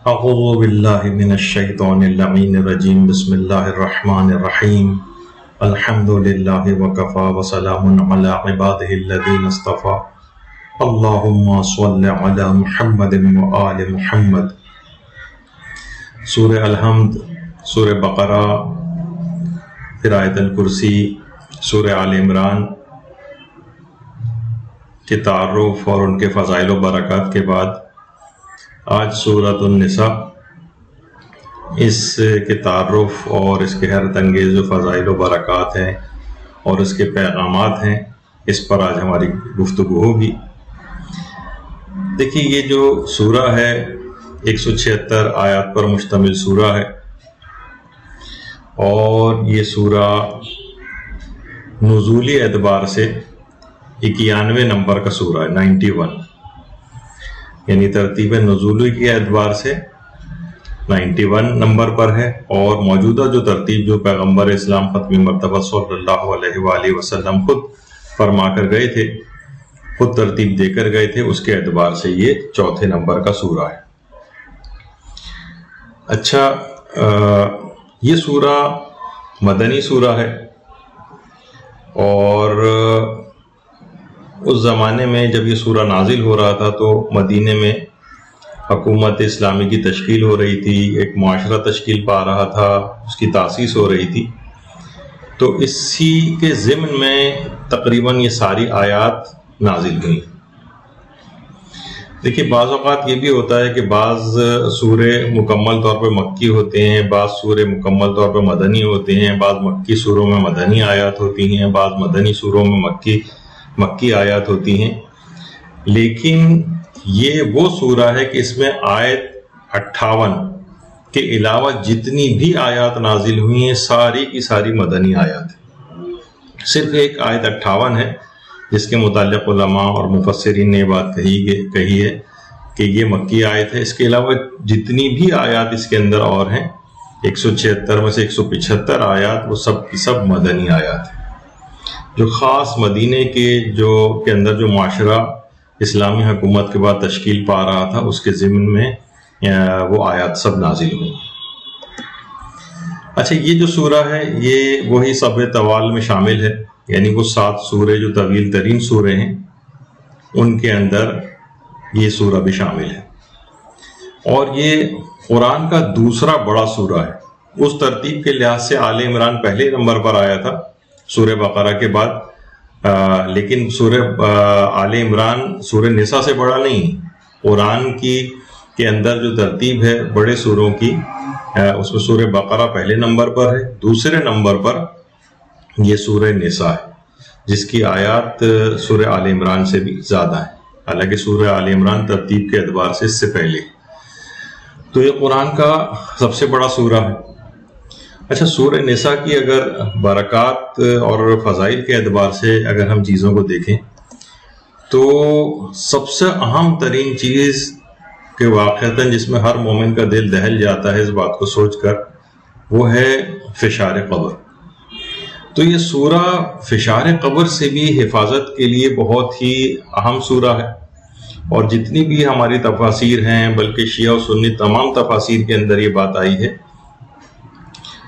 اعوذ باللہ من الشیطان اللعین الرجیم بسم اللہ الرحمن الرحیم الحمد للہ وکفی وسلام علی عبادہ الذین اصطفی اللہم صل علی محمد وآل محمد۔ سورہ الحمد، سورہ بقرہ، پھر آیت الکرسی، سورہ آل عمران کے تعارف اور ان کے فضائل و برکات کے بعد آج سورۃ النساء، اس کے تعارف اور اس کے حیرت انگیز جو فضائل و برکات ہیں اور اس کے پیغامات ہیں، اس پر آج ہماری گفتگو ہوگی۔ دیکھیے، یہ جو سورہ ہے 176 آیات پر مشتمل سورہ ہے، اور یہ سورہ نزولی اعتبار سے 91 نمبر کا سورہ ہے، 91، یعنی ترتیب نزولی کے اعتبار سے 91 نمبر پر ہے، اور موجودہ جو ترتیب جو پیغمبر اسلام ختم مرتبہ صلی اللہ علیہ وآلہ وسلم خود فرما کر گئے تھے، خود ترتیب دے کر گئے تھے، اس کے اعتبار سے یہ 4 نمبر کا سورہ ہے۔ اچھا، یہ سورہ مدنی سورہ ہے، اور اس زمانے میں جب یہ سورہ نازل ہو رہا تھا تو مدینے میں حکومت اسلامی کی تشکیل ہو رہی تھی، ایک معاشرہ تشکیل پا رہا تھا، اس کی تاسیس ہو رہی تھی، تو اسی کے ضمن میں تقریباً یہ ساری آیات نازل ہوئیں۔ دیکھیے، بعض اوقات یہ بھی ہوتا ہے کہ بعض سورے مکمل طور پر مکی ہوتے ہیں، بعض سورے مکمل طور پر مدنی ہوتے ہیں، بعض مکی سوروں میں مدنی آیات ہوتی ہیں، بعض مدنی سوروں میں مکی آیات ہوتی ہیں، لیکن یہ وہ سورہ ہے کہ اس میں آیت 58 کے علاوہ جتنی بھی آیات نازل ہوئی ہیں ساری کی ساری مدنی آیات ہیں۔ صرف ایک آیت 58 ہے جس کے متعلق علماء اور مفسرین نے یہ بات کہی ہے کہ یہ مکی آیت ہے، اس کے علاوہ جتنی بھی آیات اس کے اندر اور ہیں 176 میں سے 175 آیات وہ سب کی سب مدنی آیات ہیں، جو خاص مدینے کے اندر جو معاشرہ اسلامی حکومت کے بعد تشکیل پا رہا تھا اس کے ضمن میں وہ آیات سب نازل ہوئی۔ اچھا، یہ جو سورہ ہے یہ وہی سبع طوال میں شامل ہے، یعنی وہ 7 سورے جو طویل ترین سورے ہیں ان کے اندر یہ سورہ بھی شامل ہے، اور یہ قرآن کا دوسرا بڑا سورہ ہے۔ اس ترتیب کے لحاظ سے آل عمران پہلے نمبر پر آیا تھا سورہ بقرہ کے بعد، لیکن سورہ آل عمران سورہ نساء سے بڑا نہیں۔ قرآن کے اندر جو ترتیب ہے بڑے سوروں کی، اس میں سورہ بقرہ پہلے نمبر پر ہے، دوسرے نمبر پر یہ سورہ نساء ہے جس کی آیات سورہ آل عمران سے بھی زیادہ ہے، حالانکہ سورہ آل عمران ترتیب کے اعتبار سے اس سے پہلے۔ تو یہ قرآن کا سب سے بڑا سورہ ہے۔ اچھا، سورہ نساء کی اگر برکات اور فضائل کے اعتبار سے اگر ہم چیزوں کو دیکھیں تو سب سے اہم ترین چیز کہ واقعتاً جس میں ہر مومن کا دل دہل جاتا ہے اس بات کو سوچ کر، وہ ہے فشار قبر۔ تو یہ سورہ فشار قبر سے بھی حفاظت کے لیے بہت ہی اہم سورہ ہے، اور جتنی بھی ہماری تفاسیر ہیں، بلکہ شیعہ و سنی تمام تفاسیر کے اندر یہ بات آئی ہے،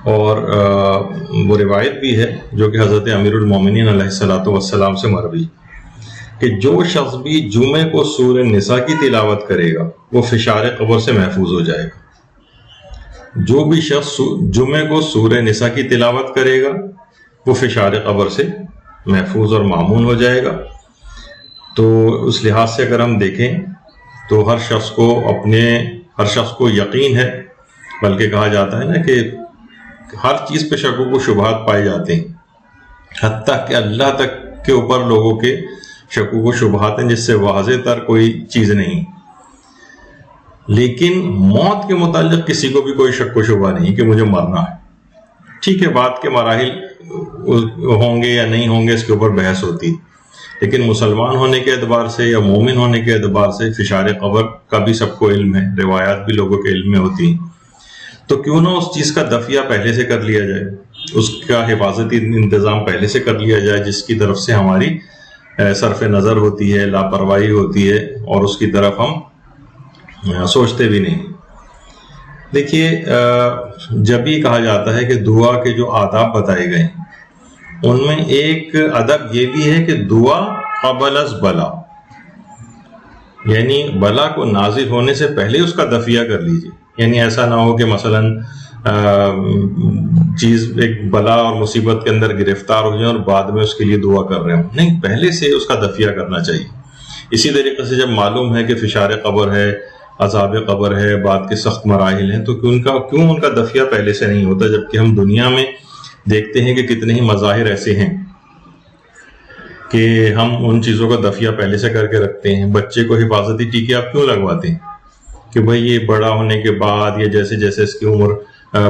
اور وہ روایت بھی ہے جو کہ حضرت امیر المومنین علیہ الصلوۃ والسلام سے مروی، کہ جو شخص بھی جمعے کو سورہ نساء کی تلاوت کرے گا وہ فشار قبر سے محفوظ ہو جائے گا۔ جو بھی شخص جمعے کو سورہ نساء کی تلاوت کرے گا وہ فشار قبر سے محفوظ اور مامون ہو جائے گا۔ تو اس لحاظ سے اگر ہم دیکھیں تو ہر شخص کو یقین ہے، بلکہ کہا جاتا ہے نا کہ ہر چیز پہ شکوک و شبہات پائے جاتے ہیں، حتیٰ کہ اللہ تک کے اوپر لوگوں کے شکوک و شبہات ہیں جس سے واضح تر کوئی چیز نہیں، لیکن موت کے متعلق کسی کو بھی کوئی شک و شبہ نہیں کہ مجھے مرنا ہے۔ ٹھیک ہے، بعد کے مراحل ہوں گے یا نہیں ہوں گے اس کے اوپر بحث ہوتی، لیکن مسلمان ہونے کے اعتبار سے یا مومن ہونے کے اعتبار سے فشار قبر کا بھی سب کو علم ہے، روایات بھی لوگوں کے علم میں ہوتی ہیں، تو کیوں نہ اس چیز کا دفیہ پہلے سے کر لیا جائے، اس کا حفاظتی انتظام پہلے سے کر لیا جائے، جس کی طرف سے ہماری صرف نظر ہوتی ہے، لاپرواہی ہوتی ہے، اور اس کی طرف ہم سوچتے بھی نہیں۔ دیکھیے جب یہ کہا جاتا ہے کہ دعا کے جو آداب بتائے گئے ہیں ان میں ایک ادب یہ بھی ہے کہ دعا قبل از بلا، یعنی بلا کو نازل ہونے سے پہلے اس کا دفیہ کر لیجیے. یعنی ایسا نہ ہو کہ مثلا چیز ایک بلا اور مصیبت کے اندر گرفتار ہو جائے اور بعد میں اس کے لیے دعا کر رہے ہوں. نہیں، پہلے سے اس کا دفیہ کرنا چاہیے. اسی طریقے سے جب معلوم ہے کہ فشار قبر ہے، عذاب قبر ہے، بعد کے سخت مراحل ہیں، تو کیوں ان کا دفیہ پہلے سے نہیں ہوتا؟ جبکہ ہم دنیا میں دیکھتے ہیں کہ کتنے ہی مظاہر ایسے ہیں کہ ہم ان چیزوں کا دفیہ پہلے سے کر کے رکھتے ہیں. بچے کو حفاظتی ٹیکے آپ کیوں لگواتے ہیں؟ کہ بھئی یہ بڑا ہونے کے بعد یا جیسے جیسے اس کی عمر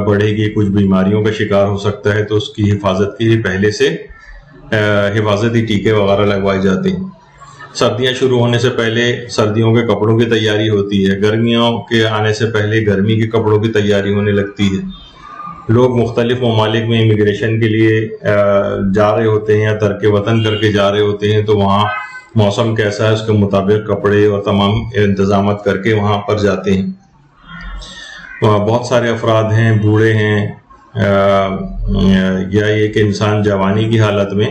بڑھے گی کچھ بیماریوں کا شکار ہو سکتا ہے، تو اس کی حفاظت کے لیے پہلے سے حفاظتی ٹیکے وغیرہ لگوائے جاتے ہیں. سردیاں شروع ہونے سے پہلے سردیوں کے کپڑوں کی تیاری ہوتی ہے، گرمیوں کے آنے سے پہلے گرمی کے کپڑوں کی تیاری ہونے لگتی ہے. لوگ مختلف ممالک میں امیگریشن کے لیے جا رہے ہوتے ہیں یا ترک وطن کر کے جا رہے ہوتے ہیں، تو وہاں موسم کیسا ہے اس کے مطابق کپڑے اور تمام انتظامات کر کے وہاں پر جاتے ہیں. بہت سارے افراد ہیں، بوڑھے ہیں، یا یہ کہ انسان جوانی کی حالت میں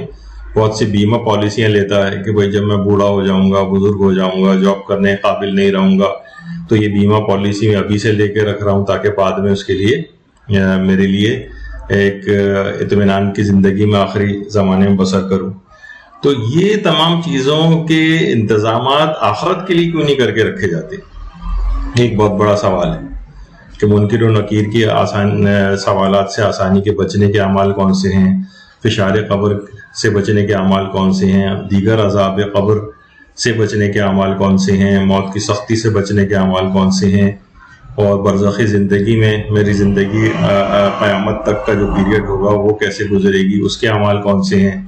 بہت سی بیمہ پالیسیاں لیتا ہے کہ بھائی جب میں بوڑھا ہو جاؤں گا، بزرگ ہو جاؤں گا، جاب کرنے قابل نہیں رہوں گا، تو یہ بیمہ پالیسی میں ابھی سے لے کے رکھ رہا ہوں تاکہ بعد میں اس کے لیے میرے لیے ایک اطمینان کی زندگی میں آخری زمانے میں بسر کروں. تو یہ تمام چیزوں کے انتظامات آخرت کے لیے کیوں نہیں کر کے رکھے جاتے؟ ایک بہت بڑا سوال ہے کہ منکر و نکیر کی سوالات سے آسانی کے بچنے کے اعمال کون سے ہیں، فشار قبر سے بچنے کے اعمال کون سے ہیں، دیگر عذاب قبر سے بچنے کے اعمال کون سے ہیں، موت کی سختی سے بچنے کے اعمال کون سے ہیں، اور برزخی زندگی میں میری زندگی قیامت تک کا جو پیریڈ ہوگا وہ کیسے گزرے گی، اس کے اعمال کون سے ہیں.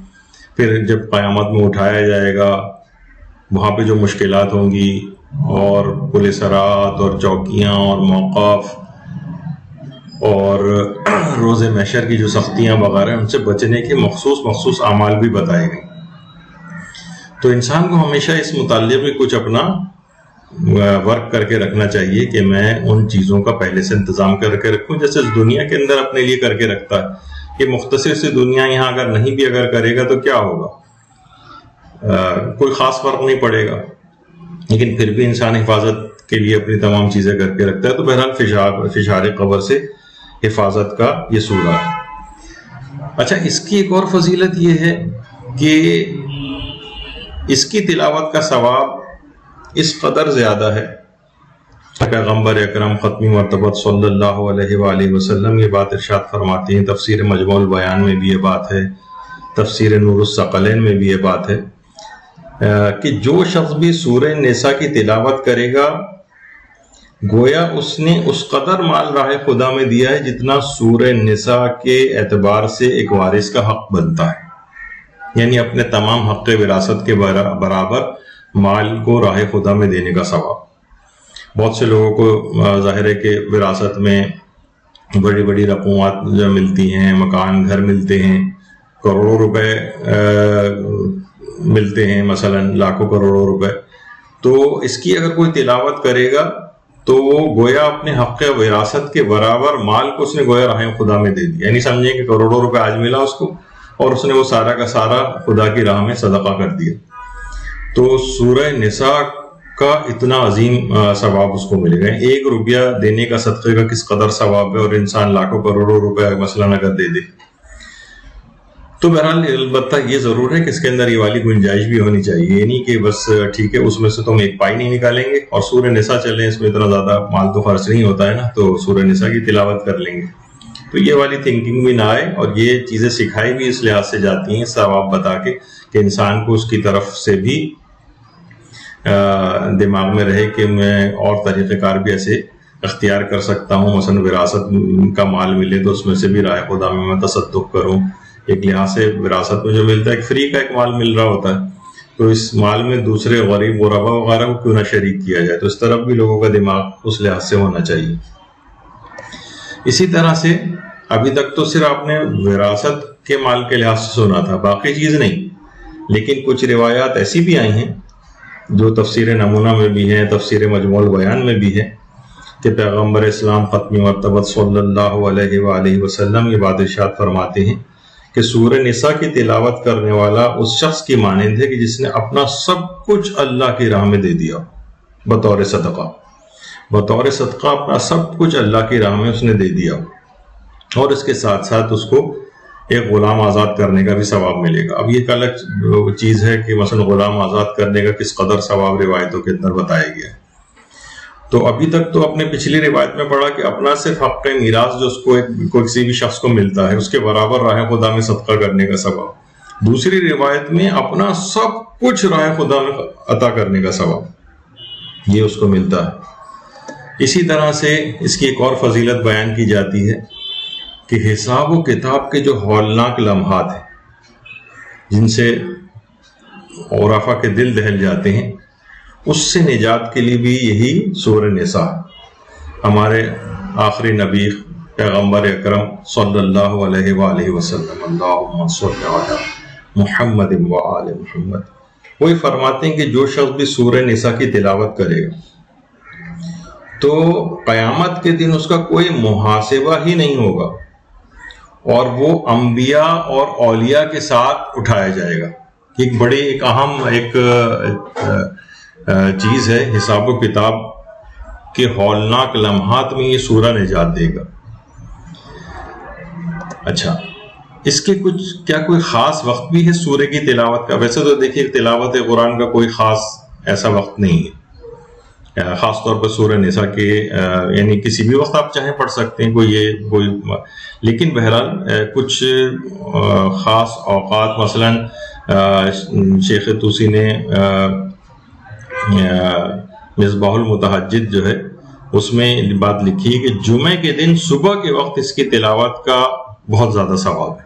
پھر جب قیامت میں اٹھایا جائے گا وہاں پہ جو مشکلات ہوں گی، اور پولیس رات اور چوکیاں اور موقف اور روز محشر کی جو سختیاں وغیرہ، ان سے بچنے کے مخصوص اعمال بھی بتائے گئے. تو انسان کو ہمیشہ اس متعلق میں کچھ اپنا ورک کر کے رکھنا چاہیے کہ میں ان چیزوں کا پہلے سے انتظام کر کے رکھوں، جیسے اس دنیا کے اندر اپنے لیے کر کے رکھتا ہے. یہ مختصر سی دنیا یہاں اگر نہیں بھی اگر کرے گا تو کیا ہوگا؟ کوئی خاص فرق نہیں پڑے گا، لیکن پھر بھی انسان حفاظت کے لیے اپنی تمام چیزیں کر کے رکھتا ہے. تو بہرحال فشار قبر سے حفاظت کا یہ سورہ ہے. اچھا، اس کی ایک اور فضیلت یہ ہے کہ اس کی تلاوت کا ثواب اس قدر زیادہ ہے. پیغمبر اکرم ختمی مرتبت صلی اللہ علیہ وآلہ وسلم یہ بات ارشاد فرماتے ہیں، تفسیر مجموع البیان میں بھی یہ بات ہے، تفسیر نور الثقلین میں بھی یہ بات ہے کہ جو شخص بھی سورہ نساء کی تلاوت کرے گا گویا اس نے اس قدر مال راہ خدا میں دیا ہے جتنا سورہ نساء کے اعتبار سے ایک وارث کا حق بنتا ہے. یعنی اپنے تمام حق وراثت کے برابر مال کو راہ خدا میں دینے کا ثواب. بہت سے لوگوں کو ظاہر ہے کہ وراثت میں بڑی بڑی رقومات جو ملتی ہیں، مکان گھر ملتے ہیں، کروڑوں روپے ملتے ہیں، مثلا لاکھوں کروڑوں روپے. تو اس کی اگر کوئی تلاوت کرے گا تو وہ گویا اپنے حق وراثت کے برابر مال کو اس نے گویا راہ خدا میں دے دیا. یعنی سمجھیں کہ کروڑوں روپے آج ملا اس کو اور اس نے وہ سارا کا سارا خدا کی راہ میں صدقہ کر دیا. تو سورہ نساء کا اتنا عظیم ثواب اس کو ملے گا. 1 روپیہ دینے کا صدقے کا کس قدر ثواب ہے، اور انسان لاکھوں کروڑوں روپے مثلا اگر دے دے. تو بہرحال البتہ یہ ضرور ہے کہ اس کے اندر یہ والی گنجائش بھی ہونی چاہیے. یہ نہیں کہ بس ٹھیک ہے اس میں سے تم ایک پائی نہیں نکالیں گے اور سورہ نساء چلیں، اس میں اتنا زیادہ مال تو خرچ نہیں ہوتا ہے نا، تو سورہ نساء کی تلاوت کر لیں گے. تو یہ والی تھنکنگ بھی نہ آئے، اور یہ چیزیں سکھائی بھی اس لحاظ سے جاتی ہیں ثواب بتا کے کہ انسان کو اس کی طرف سے بھی دماغ میں رہے کہ میں اور طریقہ کار بھی ایسے اختیار کر سکتا ہوں. مثلا وراثت کا مال ملے تو اس میں سے بھی راہ خدا میں تصدق کروں. ایک لحاظ سے وراثت میں جو ملتا ہے ایک فری کا ایک مال مل رہا ہوتا ہے، تو اس مال میں دوسرے غریب غربا وغیرہ کو کیوں نہ شریک کیا جائے. تو اس طرف بھی لوگوں کا دماغ اس لحاظ سے ہونا چاہیے. اسی طرح سے ابھی تک تو صرف آپ نے وراثت کے مال کے لحاظ سے سنا تھا، باقی چیز نہیں. لیکن کچھ روایات ایسی بھی آئی ہیں جو تفسیر نمونہ میں بھی ہیں، تفسیر مجموع البیان میں بھی ہے، کہ پیغمبر اسلام ختم مرتبت صلی اللہ علیہ وآلہ وسلم یہ بات ارشاد فرماتے ہیں کہ سورہ نساء کی تلاوت کرنے والا اس شخص کی مانند ہے کہ جس نے اپنا سب کچھ اللہ کی راہ میں دے دیا بطور صدقہ اپنا سب کچھ اللہ کی راہ میں اس نے دے دیا، اور اس کے ساتھ ساتھ اس کو ایک غلام آزاد کرنے کا بھی ثواب ملے گا۔ اب یہ ایک الگ چیز ہے کہ مثلا غلام آزاد کرنے کا کس قدر ثواب روایتوں کے اندر بتایا گیا ہے۔ تو ابھی تک تو اپنے پچھلی روایت میں پڑھا کہ اپنا صرف حق میراث جو اس کو کسی بھی شخص کو ملتا ہے اس کے برابر راہ خدا میں صدقہ کرنے کا ثواب، دوسری روایت میں اپنا سب کچھ راہ خدا میں عطا کرنے کا ثواب یہ اس کو ملتا ہے۔ اسی طرح سے اس کی ایک اور فضیلت بیان کی جاتی ہے کہ حساب و کتاب کے جو ہولناک لمحات ہیں جن سے عرفا کے دل دہل جاتے ہیں، اس سے نجات کے لیے بھی یہی سورہ نساء ہمارے آخری نبی پیغمبر اکرم صلی اللہ علیہ وآلہ وسلم اللہم صلی علی محمد وآل محمد وہی فرماتے ہیں کہ جو شخص بھی سورہ نساء کی تلاوت کرے گا تو قیامت کے دن اس کا کوئی محاسبہ ہی نہیں ہوگا، اور وہ انبیاء اور اولیاء کے ساتھ اٹھایا جائے گا۔ ایک بڑی ایک اہم چیز ہے، حساب و کتاب کے ہولناک لمحات میں یہ سورہ نجات دے گا۔ اچھا، اس کے کیا کوئی خاص وقت بھی ہے سورہ کی تلاوت کا؟ ویسے تو دیکھیے تلاوت قرآن کا کوئی خاص ایسا وقت نہیں ہے، خاص طور پر سورہ نساء کے یعنی کسی بھی وقت آپ چاہیں پڑھ سکتے ہیں، کوئی لیکن بہرحال کچھ خاص اوقات، مثلا شیخ توسی نے مصباح المتحجد جو ہے اس میں بات لکھی ہے کہ جمعے کے دن صبح کے وقت اس کی تلاوت کا بہت زیادہ ثواب ہے۔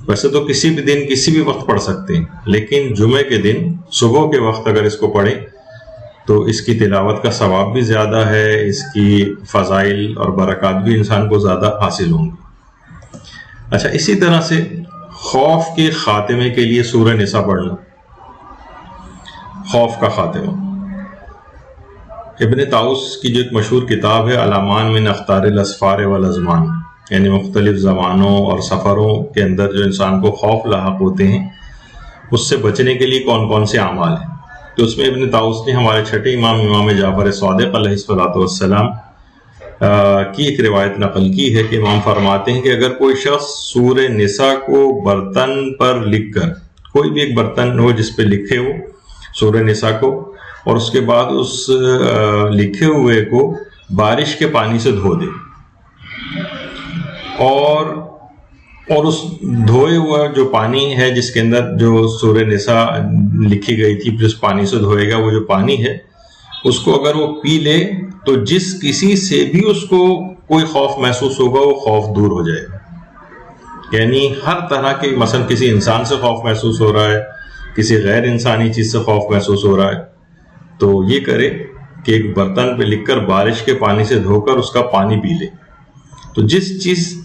ویسے تو کسی بھی دن کسی بھی وقت پڑھ سکتے ہیں، لیکن جمعے کے دن صبح کے وقت اگر اس کو پڑھیں تو اس کی تلاوت کا ثواب بھی زیادہ ہے، اس کی فضائل اور برکات بھی انسان کو زیادہ حاصل ہوں گی۔ اچھا، اسی طرح سے خوف کے خاتمے کے لیے سورہ نساء پڑھنا، خوف کا خاتمہ۔ ابن طاؤس کی جو ایک مشہور کتاب ہے علامان من اخطار الاسفار والازمان، یعنی مختلف زمانوں اور سفروں کے اندر جو انسان کو خوف لاحق ہوتے ہیں اس سے بچنے کے لیے کون کون سے اعمال ہیں، تو اس میں ابن طاؤس نے ہمارے چھٹے امام جعفر صادق علیہ السلام کی ایک روایت نقل کی ہے کہ امام فرماتے ہیں کہ اگر کوئی شخص سورہ نساء کو برتن پر لکھ کر، کوئی بھی ایک برتن ہو جس پہ لکھے ہو سورہ نساء کو، اور اس کے بعد اس لکھے ہوئے کو بارش کے پانی سے دھو دے، اور اس دھوئے ہوا جو پانی ہے جس کے اندر جو سورہ نساء لکھی گئی تھی جس پانی سے دھوئے گا، وہ جو پانی ہے اس کو اگر وہ پی لے تو جس کسی سے بھی اس کو کوئی خوف محسوس ہوگا وہ خوف دور ہو جائے گا۔ یعنی ہر طرح کے، مثلا کسی انسان سے خوف محسوس ہو رہا ہے، کسی غیر انسانی چیز سے خوف محسوس ہو رہا ہے، تو یہ کرے کہ ایک برتن پہ لکھ کر بارش کے پانی سے دھو کر اس کا پانی پی لے، تو جس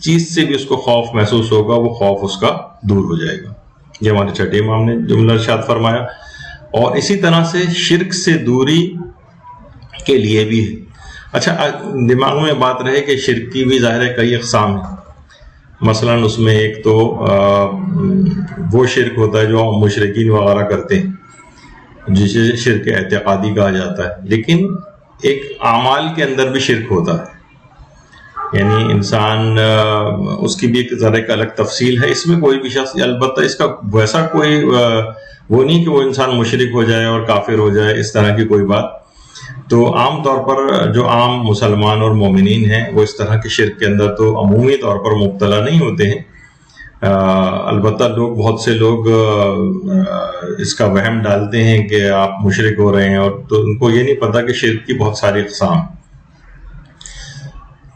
چیز سے بھی اس کو خوف محسوس ہوگا وہ خوف اس کا دور ہو جائے گا۔ یہ ہمارے چھٹے امام نے جملہ ارشاد فرمایا۔ اور اسی طرح سے شرک سے دوری کے لیے بھی ہے۔ اچھا، دماغ میں بات رہے کہ شرک کی بھی ظاہر ہے کئی اقسام ہیں، مثلا اس میں ایک تو وہ شرک ہوتا ہے جو مشرکین وغیرہ کرتے ہیں جسے شرک اعتقادی کہا جاتا ہے، لیکن ایک اعمال کے اندر بھی شرک ہوتا ہے، یعنی انسان اس کی بھی ایک ذرا ایک الگ تفصیل ہے۔ اس میں کوئی بھی شخص، البتہ اس کا ویسا کوئی وہ نہیں کہ وہ انسان مشرک ہو جائے اور کافر ہو جائے، اس طرح کی کوئی بات۔ تو عام طور پر جو عام مسلمان اور مومنین ہیں وہ اس طرح کے شرک کے اندر تو عمومی طور پر مبتلا نہیں ہوتے ہیں، البتہ بہت سے لوگ اس کا وہم ڈالتے ہیں کہ آپ مشرک ہو رہے ہیں، اور تو ان کو یہ نہیں پتہ کہ شرک کی بہت ساری اقسام،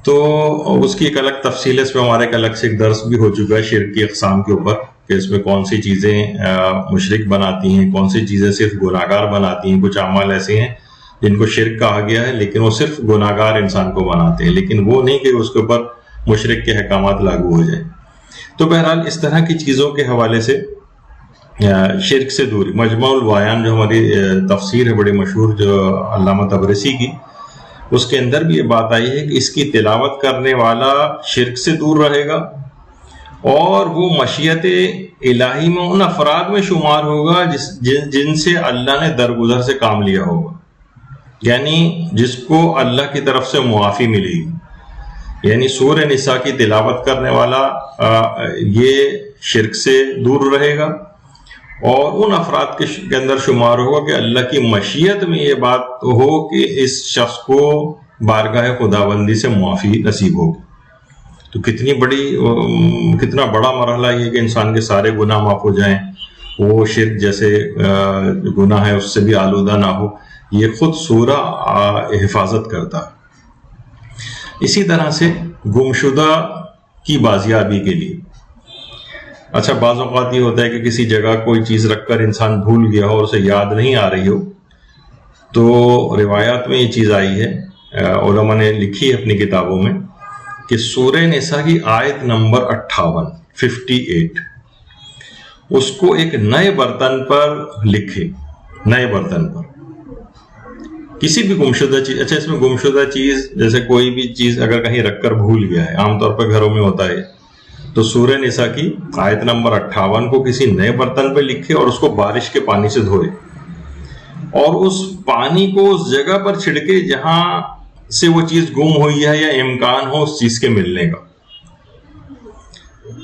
تو اس کی ایک الگ تفصیل ہے۔ اس میں ہمارا ایک الگ سے ایک درس بھی ہو چکا ہے شرک کی اقسام کے اوپر، کہ اس میں کون سی چیزیں مشرک بناتی ہیں، کون سی چیزیں صرف گناہگار بناتی ہیں۔ کچھ اعمال ایسے ہیں جن کو شرک کہا گیا ہے لیکن وہ صرف گناہگار انسان کو بناتے ہیں، لیکن وہ نہیں کہ اس کے اوپر مشرک کے احکامات لاگو ہو جائیں۔ تو بہرحال اس طرح کی چیزوں کے حوالے سے شرک سے دوری، مجمع البیان جو ہماری تفسیر ہے بڑی مشہور جو علامہ طبرسی کی، اس کے اندر بھی یہ بات آئی ہے کہ اس کی تلاوت کرنے والا شرک سے دور رہے گا اور وہ مشیت الہی میں ان افراد میں شمار ہوگا جن سے اللہ نے درگزر سے کام لیا ہوگا، یعنی جس کو اللہ کی طرف سے معافی ملے گی۔ یعنی سورہ نساء کی تلاوت کرنے والا یہ شرک سے دور رہے گا اور ان افراد کے اندر شمار ہوگا کہ اللہ کی مشیت میں یہ بات ہو کہ اس شخص کو بارگاہ خداوندی سے معافی نصیب ہوگی۔ تو کتنا بڑا مرحلہ یہ کہ انسان کے سارے گناہ معاف ہو جائیں، وہ شرک جیسے گناہ ہے اس سے بھی آلودہ نہ ہو، یہ خود سورہ حفاظت کرتا ہے۔ اسی طرح سے گمشدہ کی بازیابی کے لیے، اچھا بعض اوقات یہ ہوتا ہے کہ کسی جگہ کوئی چیز رکھ کر انسان بھول گیا ہو اور اسے یاد نہیں آ رہی ہو، تو روایات میں یہ چیز آئی ہے، علماء نے لکھی ہے اپنی کتابوں میں کہ سورہ نساء کی آیت نمبر 58 اس کو ایک نئے برتن پر لکھے، نئے برتن پر کسی بھی گمشدہ چیز، اچھا اس میں گمشدہ چیز جیسے کوئی بھی چیز اگر کہیں رکھ کر بھول گیا ہے، عام طور پر گھروں میں ہوتا ہے، تو سورہ نساء کی آیت نمبر 58 کو کسی نئے برتن پہ لکھے اور اس کو بارش کے پانی سے دھوئے اور اس پانی کو اس جگہ پر چھڑکے جہاں سے وہ چیز گم ہوئی ہے یا امکان ہو اس چیز کے ملنے کا،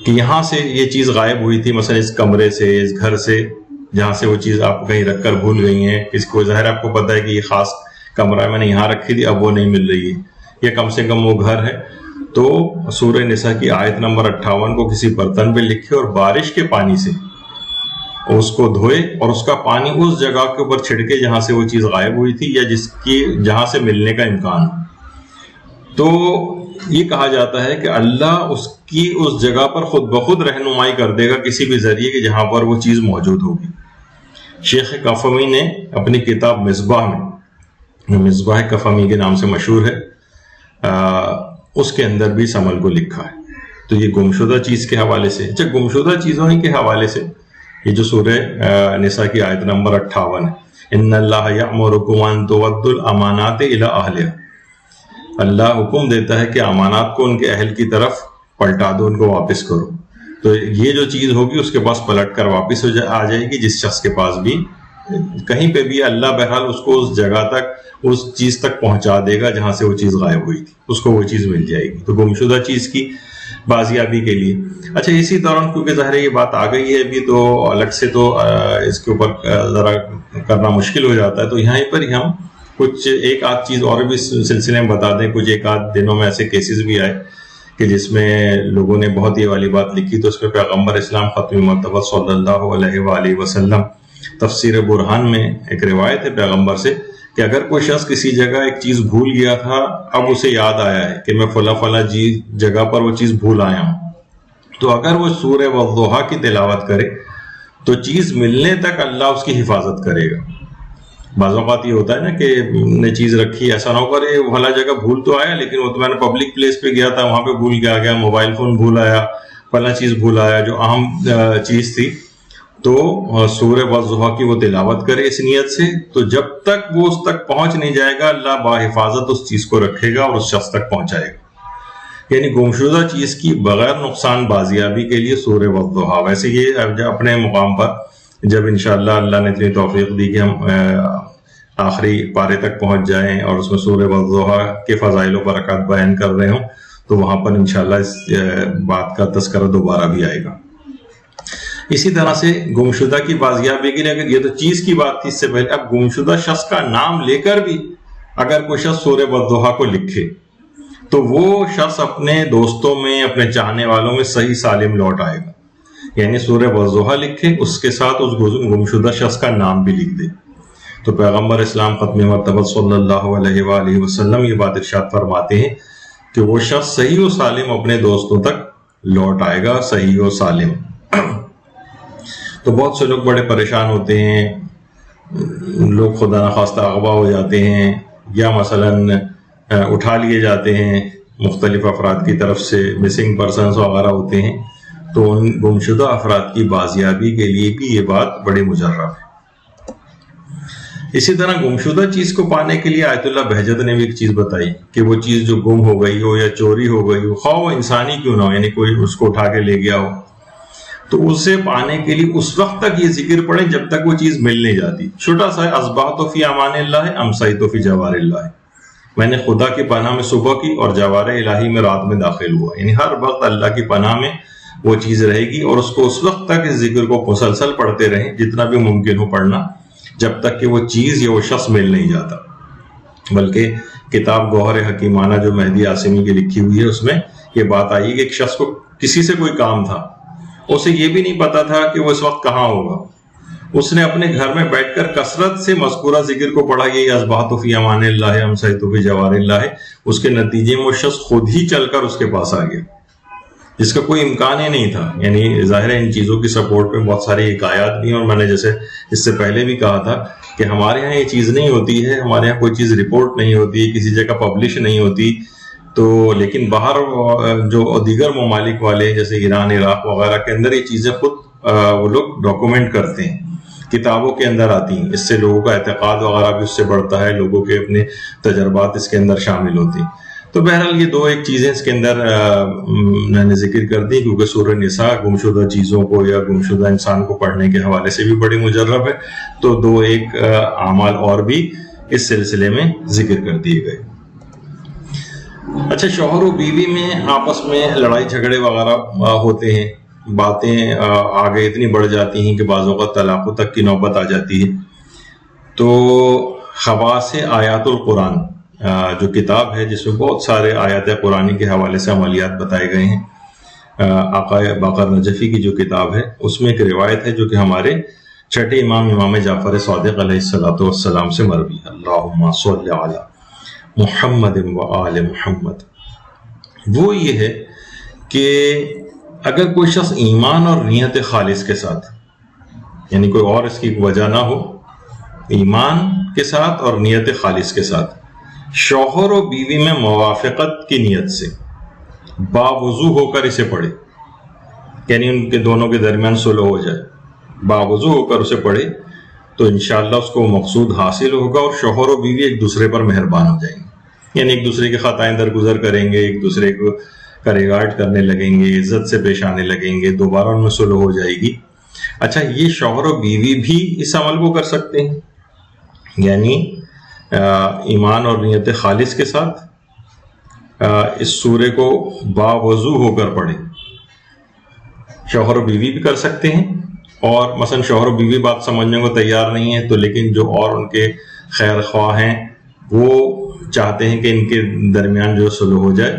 کہ یہاں سے یہ چیز غائب ہوئی تھی، مثلا اس کمرے سے، اس گھر سے جہاں سے وہ چیز آپ کہیں رکھ کر بھول گئی ہیں، اس کو ظاہر آپ کو پتا ہے کہ یہ خاص کمرہ میں نے یہاں رکھی تھی، اب وہ نہیں مل رہی ہے، یا کم سے کم وہ گھر ہے، تو سورہ نساء کی آیت نمبر 58 کو کسی برتن پہ لکھے اور بارش کے پانی سے اس کو دھوئے اور اس کا پانی اس جگہ کے اوپر چھڑکے جہاں سے وہ چیز غائب ہوئی تھی یا جہاں سے ملنے کا امکان ہو۔ تو یہ کہا جاتا ہے کہ اللہ اس جگہ پر خود بخود رہنمائی کر دے گا کسی بھی ذریعے کہ جہاں پر وہ چیز موجود ہوگی۔ شیخ کفمی نے اپنی کتاب مصباح میں، مصباح کفمی کے نام سے مشہور ہے، اس کے اندر بھی اس عمل کو لکھا ہے۔ تو یہ گمشدہ چیز کے حوالے سے، اچھا گمشدہ چیزوں کے حوالے سے یہ جو سورہ نساء کی آیت نمبر 58 ہے، ان اللہ یأمرکم ان تؤدوا الامانات الی اہلہا، اللہ حکم دیتا ہے کہ امانات کو ان کے اہل کی طرف پلٹا دو، ان کو واپس کرو۔ تو یہ جو چیز ہوگی اس کے پاس پلٹ کر واپس آ جائے گی، جس شخص کے پاس بھی کہیں پہ بھی اللہ بہرحال اس کو اس جگہ تک، اس چیز تک پہنچا دے گا جہاں سے وہ چیز غائب ہوئی تھی، اس کو وہ چیز مل جائے گی۔ تو گمشدہ چیز کی بازیابی کے لیے، اچھا اسی دوران کیونکہ ظاہر یہ بات آ گئی ہے ابھی، تو الگ سے تو اس کے اوپر ذرا کرنا مشکل ہو جاتا ہے، تو یہاں پر ہی ہم کچھ ایک آدھ چیز اور بھی سلسلے میں بتا دیں۔ کچھ ایک آدھ دنوں میں ایسے کیسز بھی آئے کہ جس میں لوگوں نے بہت یہ والی بات لکھی، تو اس پہ پیغمبر اسلام ختم مرتبہ صلی اللہ علیہ وآلہ وسلم تفسیر برہان میں ایک روایت ہے پیغمبر سے کہ اگر کوئی شخص کسی جگہ ایک چیز بھول گیا تھا، اب اسے یاد آیا ہے کہ میں فلاں فلاں جگہ پر وہ چیز بھول آیا ہوں، تو اگر وہ سورہ والضحیٰ کی تلاوت کرے تو چیز ملنے تک اللہ اس کی حفاظت کرے گا۔ بعض اوقات یہ ہوتا ہے نا کہ نے چیز رکھی، ایسا نہ ہو کرے فلاں جگہ بھول تو آیا لیکن وہ تو میں نے پبلک پلیس پہ گیا تھا، وہاں پہ بھول کے آ گیا، موبائل فون بھول آیا، فلاں چیز بھول آیا جو اہم چیز تھی، تو سورہ والضحیٰ کی وہ تلاوت کرے اس نیت سے، تو جب تک وہ اس تک پہنچ نہیں جائے گا اللہ باحفاظت اس چیز کو رکھے گا اور اس شخص تک پہنچائے گا۔ یعنی گمشدہ چیز کی بغیر نقصان بازیابی کے لیے سورہ والضحیٰ۔ ویسے یہ اپنے مقام پر جب انشاءاللہ اللہ نے اتنی توفیق دی کہ ہم آخری پارے تک پہنچ جائیں اور اس میں سورہ والضحیٰ کے فضائل و برکات بیان کر رہے ہوں، تو وہاں پر انشاءاللہ اس بات کا تذکرہ دوبارہ بھی آئے گا۔ اسی طرح سے گمشدہ کی بازیابی کے لیے، یہ تو چیز کی بات تھی اس سے پہلے، اب گمشدہ شخص کا نام لے کر بھی اگر کوئی شخص سورہ والضحیٰ کو لکھے تو وہ شخص اپنے دوستوں میں، اپنے چاہنے والوں میں صحیح سالم لوٹ آئے گا۔ یعنی سورہ والضحیٰ لکھے، اس کے ساتھ اس گمشدہ شخص کا نام بھی لکھ دے۔ تو پیغمبر اسلام ختم مرتبہ صلی اللہ علیہ وآلہ وسلم یہ بات ارشاد فرماتے ہیں کہ وہ شخص صحیح و سالم اپنے دوستوں تک لوٹ آئے گا، صحیح و سالم۔ تو بہت سے لوگ بڑے پریشان ہوتے ہیں، لوگ خدا نخواستہ اغوا ہو جاتے ہیں یا مثلاً اٹھا لیے جاتے ہیں مختلف افراد کی طرف سے، مسنگ پرسنز وغیرہ ہوتے ہیں، تو ان گمشدہ افراد کی بازیابی کے لیے بھی یہ بات بڑی مجرب ہے۔ اسی طرح گمشدہ چیز کو پانے کے لیے آیت اللہ بہجت نے بھی ایک چیز بتائی کہ وہ چیز جو گم ہو گئی ہو یا چوری ہو گئی ہو، خواہ وہ انسانی کیوں نہ ہو، یعنی کوئی اس کو اٹھا کے لے گیا ہو، تو اسے پانے کے لیے اس وقت تک یہ ذکر پڑھیں جب تک وہ چیز مل نہیں جاتی. چھوٹا سا اصبحت فی امان اللہ، امسیت فی جوار اللہ، میں نے خدا کی پناہ میں صبح کی اور جوار الہی میں رات میں داخل ہوا. یعنی ہر وقت اللہ کی پناہ میں وہ چیز رہے گی، اور اس کو اس وقت تک اس ذکر کو مسلسل پڑھتے رہیں جتنا بھی ممکن ہو پڑھنا، جب تک کہ وہ چیز یا وہ شخص مل نہیں جاتا. بلکہ کتاب گوہر حکیمانہ جو مہدی عاصمی کی لکھی ہوئی ہے، اس میں یہ بات آئی کہ ایک شخص کو کسی سے کوئی کام تھا، اسے یہ بھی نہیں پتا تھا کہ وہ اس وقت کہاں ہوگا. اس نے اپنے گھر میں بیٹھ کر کثرت سے مذکورہ ذکر کو پڑھا، یہ اصبحت فی امان اللہ، امسیت فی جوار اللہ. اس کے نتیجے میں وہ شخص خود ہی چل کر اس کے پاس آ گیا، جس کا کوئی امکان ہی نہیں تھا. یعنی ظاہر ہے ان چیزوں کی سپورٹ میں بہت ساری حکایات بھی ہیں، اور میں نے جیسے اس سے پہلے بھی کہا تھا کہ ہمارے ہاں یہ چیز نہیں ہوتی ہے، ہمارے ہاں کوئی چیز رپورٹ نہیں ہوتی، کسی جگہ پبلش نہیں ہوتی. تو لیکن باہر جو دیگر ممالک والے جیسے ایران، عراق وغیرہ کے اندر یہ چیزیں خود وہ لوگ ڈاکومنٹ کرتے ہیں، کتابوں کے اندر آتی ہیں. اس سے لوگوں کا اعتقاد وغیرہ بھی اس سے بڑھتا ہے، لوگوں کے اپنے تجربات اس کے اندر شامل ہوتے ہیں. تو بہرحال یہ دو ایک چیزیں اس کے اندر میں نے ذکر کر دی، کیونکہ سورہ نساء گمشدہ چیزوں کو یا گمشدہ انسان کو پڑھنے کے حوالے سے بھی بڑی مجرب ہے. تو دو ایک اعمال اور بھی اس سلسلے میں ذکر کر دیے گئے. اچھا، شوہر و بیوی میں آپس میں لڑائی جھگڑے وغیرہ ہوتے ہیں، باتیں آگے اتنی بڑھ جاتی ہیں کہ بعض اوقات طلاقوں تک کی نوبت آ جاتی ہے. تو خواص آیات القرآن جو کتاب ہے، جس میں بہت سارے آیات قرآنی کے حوالے سے عملیات بتائے گئے ہیں، آقا باقر نجفی کی جو کتاب ہے، اس میں ایک روایت ہے جو کہ ہمارے چھٹے امام جعفر صادق علیہ الصلوۃ والسلام سے مروی ہے. اللہم صل علی محمد و آل محمد. وہ یہ ہے کہ اگر کوئی شخص ایمان اور نیت خالص کے ساتھ، یعنی کوئی اور اس کی وجہ نہ ہو، ایمان کے ساتھ اور نیت خالص کے ساتھ شوہر و بیوی میں موافقت کی نیت سے باوضو ہو کر اسے پڑھے، یعنی ان کے دونوں کے درمیان صلح ہو جائے، باوضو ہو کر اسے پڑھے، تو انشاءاللہ اس کو مقصود حاصل ہوگا، اور شوہر و بیوی ایک دوسرے پر مہربان ہو جائیں گے. یعنی ایک دوسرے کی خطائیں درگزر کریں گے، ایک دوسرے کو کا ریگارڈ کرنے لگیں گے، عزت سے پیش آنے لگیں گے، دوبارہ ان میں صلح ہو جائے گی. اچھا، یہ شوہر و بیوی بھی اس عمل کو کر سکتے ہیں، یعنی ایمان اور نیت خالص کے ساتھ اس سورے کو باوضو ہو کر پڑھیں. شوہر و بیوی بھی کر سکتے ہیں، اور مثلا شوہر و بیوی بات سمجھنے کو تیار نہیں ہے، تو لیکن جو اور ان کے خیر خواہ ہیں وہ چاہتے ہیں کہ ان کے درمیان جو صلح ہو جائے،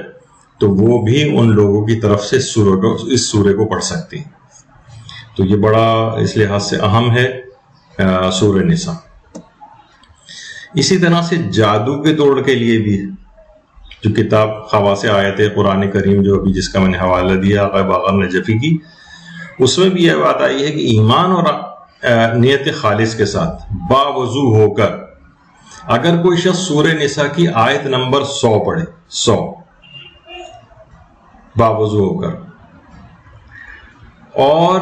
تو وہ بھی ان لوگوں کی طرف سے اس سورے کو پڑھ سکتے ہیں. تو یہ بڑا اس لحاظ سے اہم ہے سورہ نساء. اسی طرح سے جادو کے توڑ کے لیے بھی جو کتاب خواص آیت قرآن کریم جو ابھی جس کا میں نے حوالہ دیا آقا باقر نجفی کی، اس میں بھی یہ بات آئی ہے کہ ایمان اور نیت خالص کے ساتھ باوضو ہو کر اگر کوئی شخص سورہ نساء کی آیت نمبر 100 پڑھے، 100 باوضو ہو کر، اور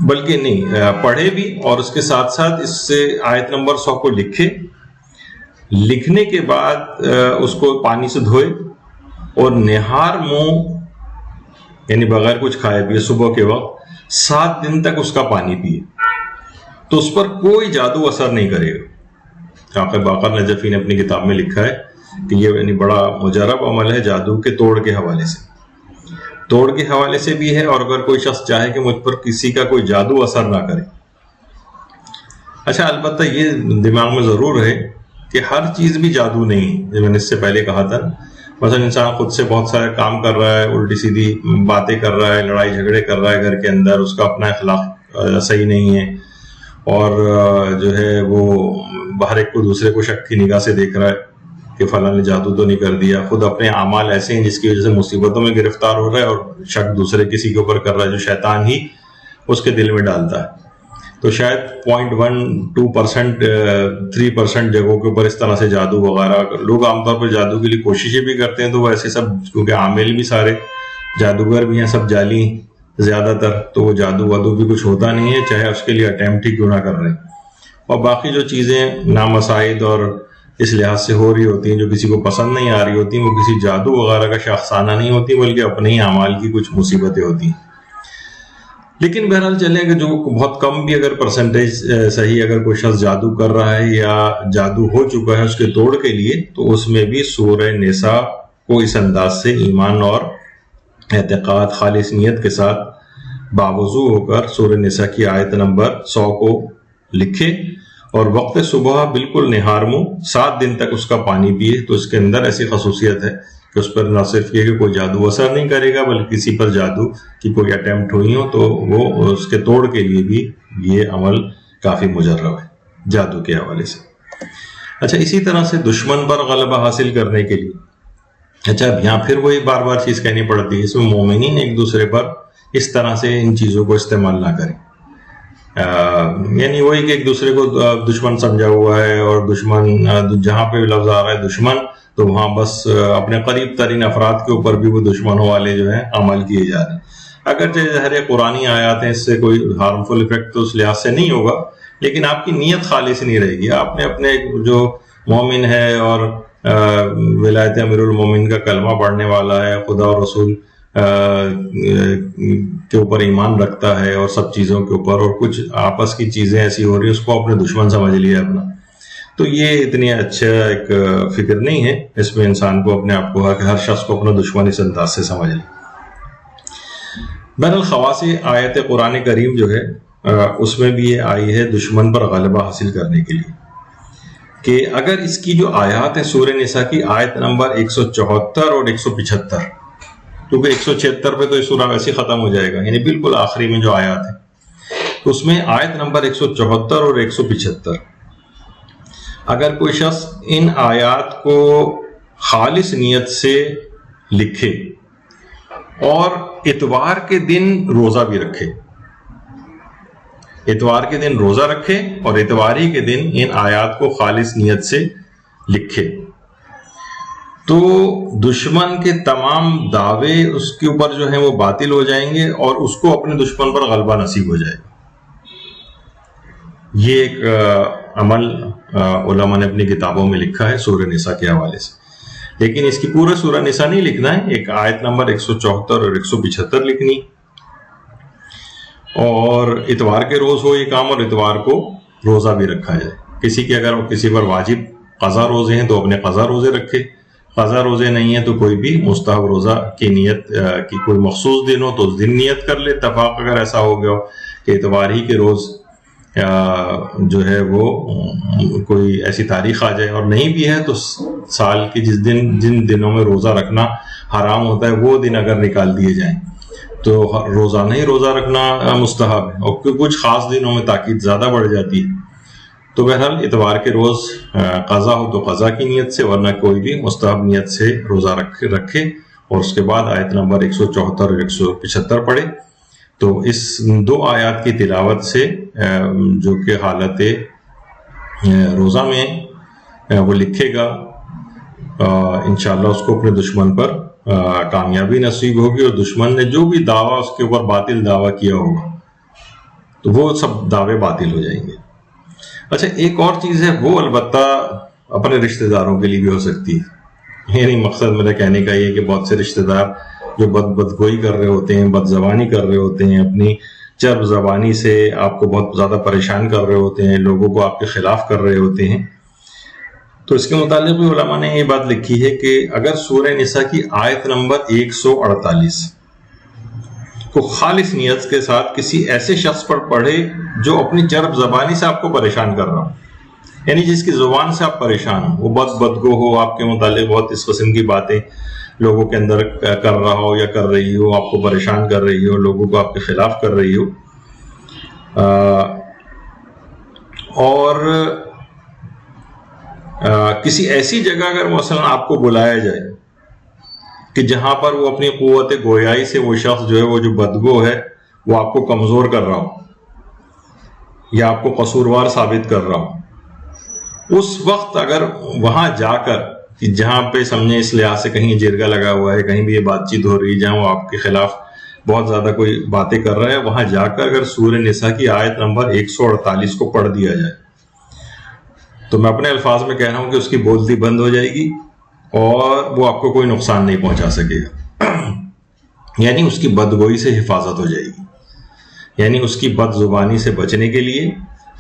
بلکہ نہیں پڑھے بھی، اور اس کے ساتھ ساتھ اس سے آیت نمبر 100 کو لکھنے کے بعد اس کو پانی سے دھوئے، اور نہار منہ یعنی بغیر کچھ کھائے پیے صبح کے وقت 7 دن تک اس کا پانی پیے، تو اس پر کوئی جادو اثر نہیں کرے گا. آقا باقر نجفی نے اپنی کتاب میں لکھا ہے کہ یہ یعنی بڑا مجرب عمل ہے جادو کے توڑ کے حوالے سے بھی ہے. اور اگر کوئی شخص چاہے کہ مجھ پر کسی کا کوئی جادو اثر نہ کرے، اچھا البتہ یہ دماغ میں ضرور رہے کہ ہر چیز بھی جادو نہیں. جو میں نے اس سے پہلے کہا تھا، مثلا انسان خود سے بہت سارے کام کر رہا ہے، الٹی سیدھی باتیں کر رہا ہے، لڑائی جھگڑے کر رہا ہے گھر کے اندر، اس کا اپنا اخلاق صحیح نہیں ہے، اور جو ہے وہ باہر ایک کو دوسرے کو شک کی نگاہ سے دیکھ رہا ہے کہ فلاں نے جادو تو نہیں کر دیا. خود اپنے اعمال ایسے ہیں جس کی وجہ سے مصیبتوں میں گرفتار ہو رہا ہے، اور شک دوسرے کسی کے اوپر کر رہا ہے جو شیطان ہی اس کے دل میں ڈالتا ہے. تو شاید 0.12%، 3% جگہوں کے اوپر اس طرح سے جادو وغیرہ لوگ عام طور پر جادو کے لیے کوششیں بھی کرتے ہیں، تو وہ ایسے سب کیونکہ عامل بھی سارے جادوگر بھی ہیں، سب جعلی زیادہ تر، تو وہ جادو وادو بھی کچھ ہوتا نہیں ہے، چاہے اس کے لیے اٹیمپٹ ہی کیوں نہ کر رہے ہیں. اور باقی جو چیزیں نامسائد اور اس لحاظ سے ہو رہی ہوتی ہیں جو کسی کو پسند نہیں آ رہی ہوتی، وہ کسی جادو وغیرہ کا شاخسانہ نہیں ہوتی، بلکہ اپنے ہی اعمال کی کچھ مصیبتیں ہوتی ہیں۔ لیکن بہرحال چلیں کہ جو بہت کم بھی اگر پرسنٹیج صحیح اگر کوئی شخص جادو کر رہا ہے یا جادو ہو چکا ہے اس کے توڑ کے لیے، تو اس میں بھی سورہ نساء کو اس انداز سے ایمان اور اعتقاد خالص نیت کے ساتھ باوضو ہو کر سورہ نساء کی آیت نمبر 100 کو لکھے اور وقت صبح بالکل نہار منہ 7 دن تک اس کا پانی پیے، تو اس کے اندر ایسی خصوصیت ہے کہ اس پر نہ صرف یہ کہ کوئی جادو اثر نہیں کرے گا، بلکہ کسی پر جادو کی کوئی اٹیمپٹ ہوئی ہو تو وہ اس کے توڑ کے لیے بھی یہ عمل کافی مجرب ہے جادو کے حوالے سے۔ اچھا، اسی طرح سے دشمن پر غلبہ حاصل کرنے کے لیے، اچھا اب یہاں پھر وہی بار بار چیز کہنی پڑتی ہے، اس میں مومنین ایک دوسرے پر اس طرح سے ان چیزوں کو استعمال نہ کریں، یعنی وہی کہ ایک دوسرے کو دشمن سمجھا ہوا ہے، اور دشمن جہاں پہ لفظ آ رہا ہے دشمن تو وہاں بس اپنے قریب ترین افراد کے اوپر بھی وہ دشمنوں والے جو ہیں عمل کیے جا رہے ہیں۔ اگرچہ ظاہر قرآنی آیات ہیں، اس سے کوئی ہارمفل افیکٹ تو اس لحاظ سے نہیں ہوگا، لیکن آپ کی نیت خالص نہیں رہے گی۔ آپ نے اپنے جو مومن ہے اور ولایت امیر المومن کا کلمہ پڑھنے والا ہے، خدا اور رسول کے اوپر ایمان رکھتا ہے اور سب چیزوں کے اوپر، اور کچھ آپس کی چیزیں ایسی ہو رہی ہیں اس کو اپنے دشمن سمجھ لیا اپنا، تو یہ اتنی اچھا ایک فکر نہیں ہے۔ اس میں انسان کو اپنے آپ کو کہ ہر شخص کو اپنا دشمن اس انداز سے سمجھ لے۔ بہرحال خواص آیت قرآن کریم جو ہے اس میں بھی یہ آئی ہے دشمن پر غلبہ حاصل کرنے کے لیے، کہ اگر اس کی جو آیات ہیں سورہ نساء کی آیت نمبر 174 اور 175، کیونکہ 176 پہ تو یہ سورہ ویسے ختم ہو جائے گا، یعنی بالکل آخری میں جو آیات ہیں، تو اس میں آیت نمبر 174 اور 175، اگر کوئی شخص ان آیات کو خالص نیت سے لکھے اور اتوار کے دن روزہ بھی رکھے، اتوار کے دن روزہ رکھے اور اتواری کے دن ان آیات کو خالص نیت سے لکھے، تو دشمن کے تمام دعوے اس کے اوپر جو ہیں وہ باطل ہو جائیں گے اور اس کو اپنے دشمن پر غلبہ نصیب ہو جائے گا۔ یہ ایک عمل علماء نے اپنی کتابوں میں لکھا ہے سورہ نساء کے حوالے سے، لیکن اس کی پورا سورہ نساء نہیں لکھنا ہے، ایک آیت نمبر 174 اور 175 لکھنی، اور اتوار کے روز ہو یہ کام، اور اتوار کو روزہ بھی رکھا جائے۔ کسی کے اگر کسی پر واجب قضا روزے ہیں تو اپنے قضا روزے رکھے، قضا روزے نہیں ہیں تو کوئی بھی مستحب روزہ کی نیت کی کوئی مخصوص دن ہو تو اس دن نیت کر لے۔ اتفاق اگر ایسا ہو گیا ہو کہ اتوار ہی کے روز جو ہے وہ کوئی ایسی تاریخ آ جائے اور نہیں بھی ہے، تو سال کے جن دنوں میں روزہ رکھنا حرام ہوتا ہے وہ دن اگر نکال دیے جائیں تو روزانہ ہی روزہ رکھنا مستحب ہے، اور کچھ خاص دنوں میں تاکید زیادہ بڑھ جاتی ہے، تو بہرحال اتوار کے روز قضا ہو تو قضا کی نیت سے، ورنہ کوئی بھی مستحب نیت سے روزہ رکھے، اور اس کے بعد آیت نمبر 174 اور 175 پڑھے۔ تو اس دو آیات کی تلاوت سے جو کہ حالت روزہ میں وہ لکھے گا، انشاءاللہ اس کو اپنے دشمن پر کامیابی نصیب ہوگی، اور دشمن نے جو بھی دعویٰ اس کے اوپر باطل دعویٰ کیا ہوگا تو وہ سب دعوے باطل ہو جائیں گے۔ اچھا، ایک اور چیز ہے، وہ البتہ اپنے رشتہ داروں کے لیے بھی ہو سکتی ہے، یعنی مقصد میرا کہنے کا یہ کہ بہت سے رشتہ دار جو بدگوئی کر رہے ہوتے ہیں، بد زبانی کر رہے ہوتے ہیں، اپنی چرب زبانی سے آپ کو بہت زیادہ پریشان کر رہے ہوتے ہیں، لوگوں کو آپ کے خلاف کر رہے ہوتے ہیں، تو اس کے متعلق بھی علماء نے یہ بات لکھی ہے کہ اگر سورہ نساء کی آیت نمبر 148 کو خالص نیت کے ساتھ کسی ایسے شخص پر پڑھے جو اپنی چرب زبانی سے آپ کو پریشان کر رہا ہو، یعنی جس کی زبان سے آپ پریشان ہو، وہ بدگو ہو، آپ کے متعلق بہت اس قسم کی باتیں لوگوں کے اندر کر رہا ہو یا کر رہی ہو، آپ کو پریشان کر رہی ہو، لوگوں کو آپ کے خلاف کر رہی ہو، اور کسی ایسی جگہ اگر مثلا آپ کو بلایا جائے کہ جہاں پر وہ اپنی قوت گویائی سے وہ شخص جو ہے وہ جو بدگو ہے وہ آپ کو کمزور کر رہا ہو یا آپ کو قصوروار ثابت کر رہا ہو، اس وقت اگر وہاں جا کر کہ جہاں پہ سمجھیں اس لحاظ سے کہیں جرگہ لگا ہوا ہے، کہیں بھی یہ بات چیت ہو رہی ہے جہاں وہ آپ کے خلاف بہت زیادہ کوئی باتیں کر رہا ہے، وہاں جا کر اگر سورہ نساء کی آیت نمبر 148 کو پڑھ دیا جائے تو میں اپنے الفاظ میں کہہ رہا ہوں کہ اس کی بولتی بند ہو جائے گی اور وہ آپ کو کوئی نقصان نہیں پہنچا سکے گا، یعنی اس کی بدگوئی سے حفاظت ہو جائے گی۔ یعنی اس کی بد زبانی سے بچنے کے لیے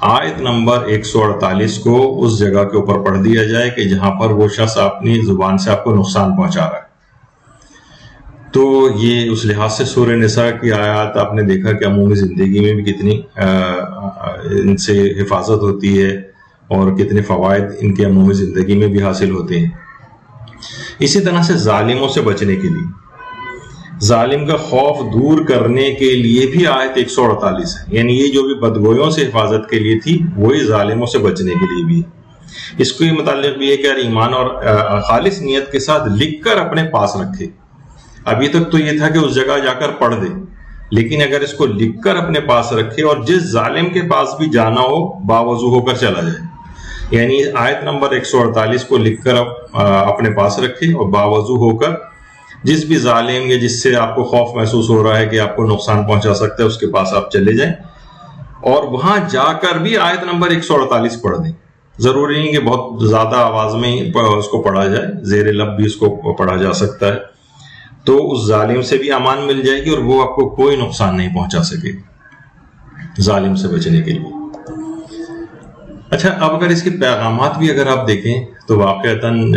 آیت نمبر 148 کو اس جگہ کے اوپر پڑھ دیا جائے کہ جہاں پر وہ شخص اپنی زبان سے آپ کو نقصان پہنچا رہا ہے۔ تو یہ اس لحاظ سے سورہ نساء کی آیات آپ نے دیکھا کہ عمومی زندگی میں بھی کتنی ان سے حفاظت ہوتی ہے اور کتنے فوائد ان کے عمومی زندگی میں بھی حاصل ہوتے ہیں۔ اسی طرح سے ظالموں سے بچنے کے لیے، ظالم کا خوف دور کرنے کے لیے بھی آیت 148 ہے، یعنی یہ جو بھی بدگوئیوں سے حفاظت کے لیے تھی وہی ظالموں سے بچنے کے لیے بھی ہے۔ اس کو یہ متعلق بھی ہے کہ ایمان اور خالص نیت کے ساتھ لکھ کر اپنے پاس رکھے۔ ابھی تک تو یہ تھا کہ اس جگہ جا کر پڑھ دے، لیکن اگر اس کو لکھ کر اپنے پاس رکھے اور جس ظالم کے پاس بھی جانا ہو باوضو ہو کر چلا جائے، یعنی آیت نمبر 148 کو لکھ کر اپنے پاس رکھے اور باوضو ہو کر جس بھی ظالم یا جس سے آپ کو خوف محسوس ہو رہا ہے کہ آپ کو نقصان پہنچا سکتا ہے اس کے پاس آپ چلے جائیں اور وہاں جا کر بھی آیت نمبر 148 پڑھ دیں۔ ضروری نہیں کہ بہت زیادہ آواز میں اس کو پڑھا جائے، زیر لب بھی اس کو پڑھا جا سکتا ہے، تو اس ظالم سے بھی امان مل جائے گی اور وہ آپ کو کوئی نقصان نہیں پہنچا سکے ظالم سے بچنے کے لیے۔ اچھا، اب اگر اس کے پیغامات بھی اگر آپ دیکھیں تو واقعتاً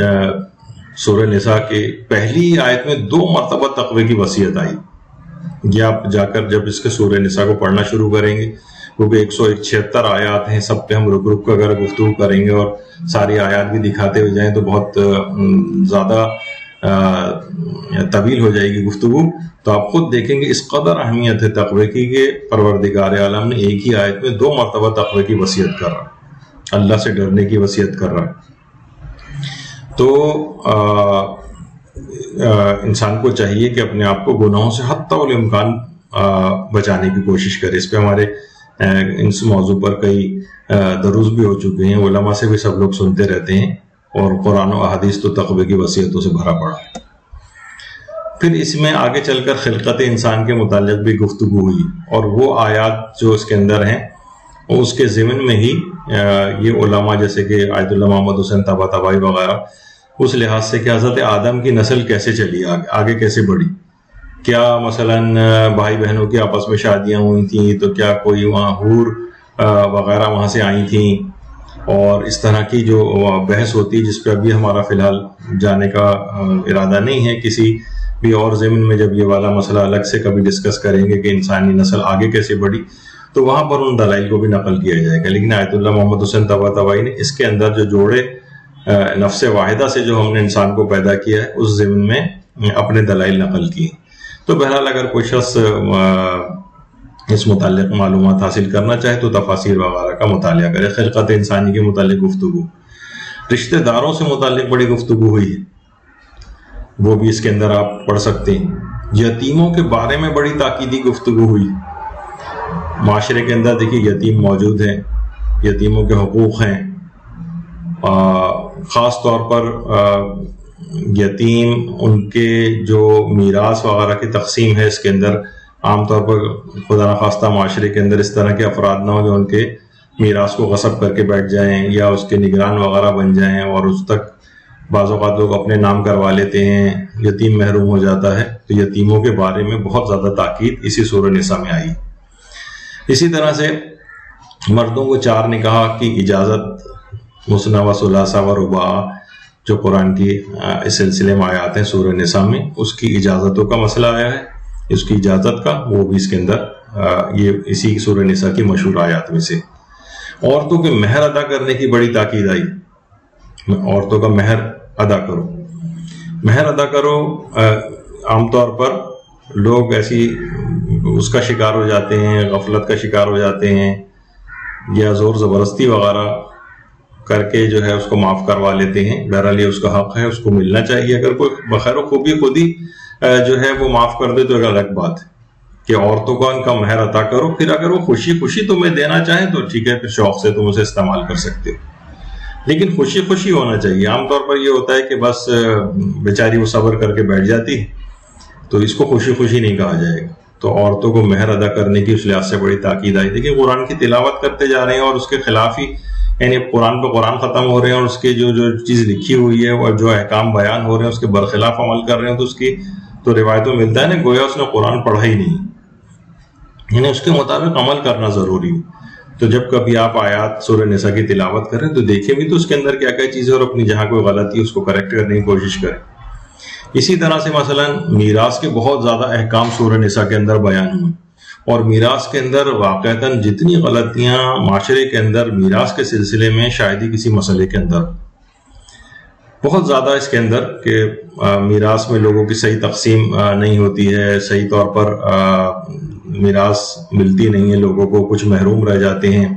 سورہ نساء کے پہلی آیت میں 2 مرتبہ تقوی کی وصیت آئی۔ یہ آپ جا کر جب اس کے سورہ نساء کو پڑھنا شروع کریں گے، کیونکہ 176 آیات ہیں، سب پہ ہم رک رک کر اگر گفتگو کریں گے اور ساری آیات بھی دکھاتے ہوئے جائیں تو بہت زیادہ طویل ہو جائے گی گفتگو۔ تو آپ خود دیکھیں گے اس قدر اہمیت ہے تقوی کی کہ پروردگار عالم نے ایک ہی آیت میں 2 مرتبہ تقوی کی وصیت کر رہا، اللہ سے ڈرنے کی وصیت کر رہا ہے۔ تو انسان کو چاہیے کہ اپنے آپ کو گناہوں سے حتی الامکان بچانے کی کوشش کرے۔ اس پہ ہمارے اس موضوع پر کئی دروس بھی ہو چکے ہیں، علماء سے بھی سب لوگ سنتے رہتے ہیں، اور قرآن و احادیث تو تقوی کی وصیتوں سے بھرا پڑا ہے۔ پھر اس میں آگے چل کر خلقت انسان کے متعلق بھی گفتگو ہوئی، اور وہ آیات جو اس کے اندر ہیں اس کے ضمن میں ہی یہ علماء جیسے کہ آیت اللہ محمد حسین طباطبائی وغیرہ اس لحاظ سے کہ حضرت آدم کی نسل کیسے چلی، آگے کیسے بڑھی، کیا مثلاً بھائی بہنوں کی آپس میں شادیاں ہوئی تھیں تو کیا کوئی وہاں حور وغیرہ وہاں سے آئی تھیں، اور اس طرح کی جو بحث ہوتی ہے جس پہ ابھی ہمارا فی الحال جانے کا ارادہ نہیں ہے۔ کسی بھی اور ضمن میں جب یہ والا مسئلہ الگ سے کبھی ڈسکس کریں گے کہ انسانی نسل آگے کیسے بڑھی تو وہاں پر ان دلائل کو بھی نقل کیا جائے گا۔ لیکن آیت اللہ محمد حسین طباطبائی نے اس کے اندر جو جوڑے نفس واحدہ سے جو ہم نے انسان کو پیدا کیا ہے اس ضمن میں اپنے دلائل نقل کیے۔ تو بہرحال اگر کوئی شخص اس متعلق معلومات حاصل کرنا چاہے تو تفاسیر وغیرہ کا مطالعہ کرے۔ خلقت انسانی کے متعلق گفتگو، رشتہ داروں سے متعلق بڑی گفتگو ہوئی ہے، وہ بھی اس کے اندر آپ پڑھ سکتے ہیں۔ یتیموں کے بارے میں بڑی تاکیدی گفتگو ہوئی۔ معاشرے کے اندر دیکھیے یتیم موجود ہیں، یتیموں کے حقوق ہیں، خاص طور پر یتیم ان کے جو میراث وغیرہ کی تقسیم ہے اس کے اندر عام طور پر خدا نخواستہ معاشرے کے اندر اس طرح کے افراد نہ ہو جو ان کے میراث کو غصب کر کے بیٹھ جائیں یا اس کے نگران وغیرہ بن جائیں اور اس تک بعض اوقات لوگ اپنے نام کروا لیتے ہیں، یتیم محروم ہو جاتا ہے۔ تو یتیموں کے بارے میں بہت زیادہ تاکید اسی سورہ نساء میں آئی۔ اسی طرح سے مردوں کو 4 نکاح کی اجازت، مثنی و ثلاثہ و رباع جو قرآن کی اس سلسلے میں آیات ہیں سورہ نساء میں، اس کی اجازتوں کا مسئلہ آیا ہے، اس کی اجازت کا، وہ بھی اس کے اندر یہ اسی سورہ نساء کی مشہور آیات میں سے۔ عورتوں کے مہر ادا کرنے کی بڑی تاکید آئی، عورتوں کا مہر ادا کرو، مہر ادا کرو۔ عام طور پر لوگ ایسی اس کا شکار ہو جاتے ہیں، غفلت کا شکار ہو جاتے ہیں یا زور زبردستی وغیرہ کر کے جو ہے اس کو معاف کروا لیتے ہیں۔ بہرحال یہ اس کا حق ہے، اس کو ملنا چاہیے۔ اگر کوئی بخیر و خوبی خود ہی جو ہے وہ معاف کر دے تو ایک الگ بات ہے کہ عورتوں کا ان کا مہر عطا کرو۔ پھر اگر وہ خوشی خوشی تمہیں دینا چاہیں تو ٹھیک ہے، پھر شوق سے تم اسے استعمال کر سکتے ہو، لیکن خوشی خوشی ہونا چاہیے۔ عام طور پر یہ ہوتا ہے کہ بس بیچاری وہ صبر کر کے بیٹھ جاتی ہے، تو اس کو خوشی خوشی نہیں کہا جائے گا۔ تو عورتوں کو مہر ادا کرنے کی اس لحاظ سے بڑی تاکید آئی۔ دیکھیں قرآن کی تلاوت کرتے جا رہے ہیں اور اس کے خلاف ہی یعنی قرآن پہ قرآن ختم ہو رہے ہیں اور اس کے جو چیز لکھی ہوئی ہے اور جو احکام بیان ہو رہے ہیں اس کے برخلاف عمل کر رہے ہیں تو اس کی تو روایتوں ملتا ہے نا گویا اس نے قرآن پڑھا ہی نہیں، یعنی اس کے مطابق عمل کرنا ضروری ہے۔ تو جب کبھی آپ آیات سورہ نساء کی تلاوت کریں تو دیکھیں بھی تو اس کے اندر کیا کیا چیزیں اور اپنی جہاں کوئی غلطی ہے اس کو کریکٹ کرنے کی کوشش کریں۔ اسی طرح سے مثلا میراث کے بہت زیادہ احکام سورہ نساء کے اندر بیان ہوئے، اور میراث کے اندر واقعتاً جتنی غلطیاں معاشرے کے اندر میراث کے سلسلے میں شاید ہی کسی مسئلے کے اندر بہت زیادہ اس کے اندر کہ میراث میں لوگوں کی صحیح تقسیم نہیں ہوتی ہے، صحیح طور پر میراث ملتی نہیں ہے لوگوں کو، کچھ محروم رہ جاتے ہیں،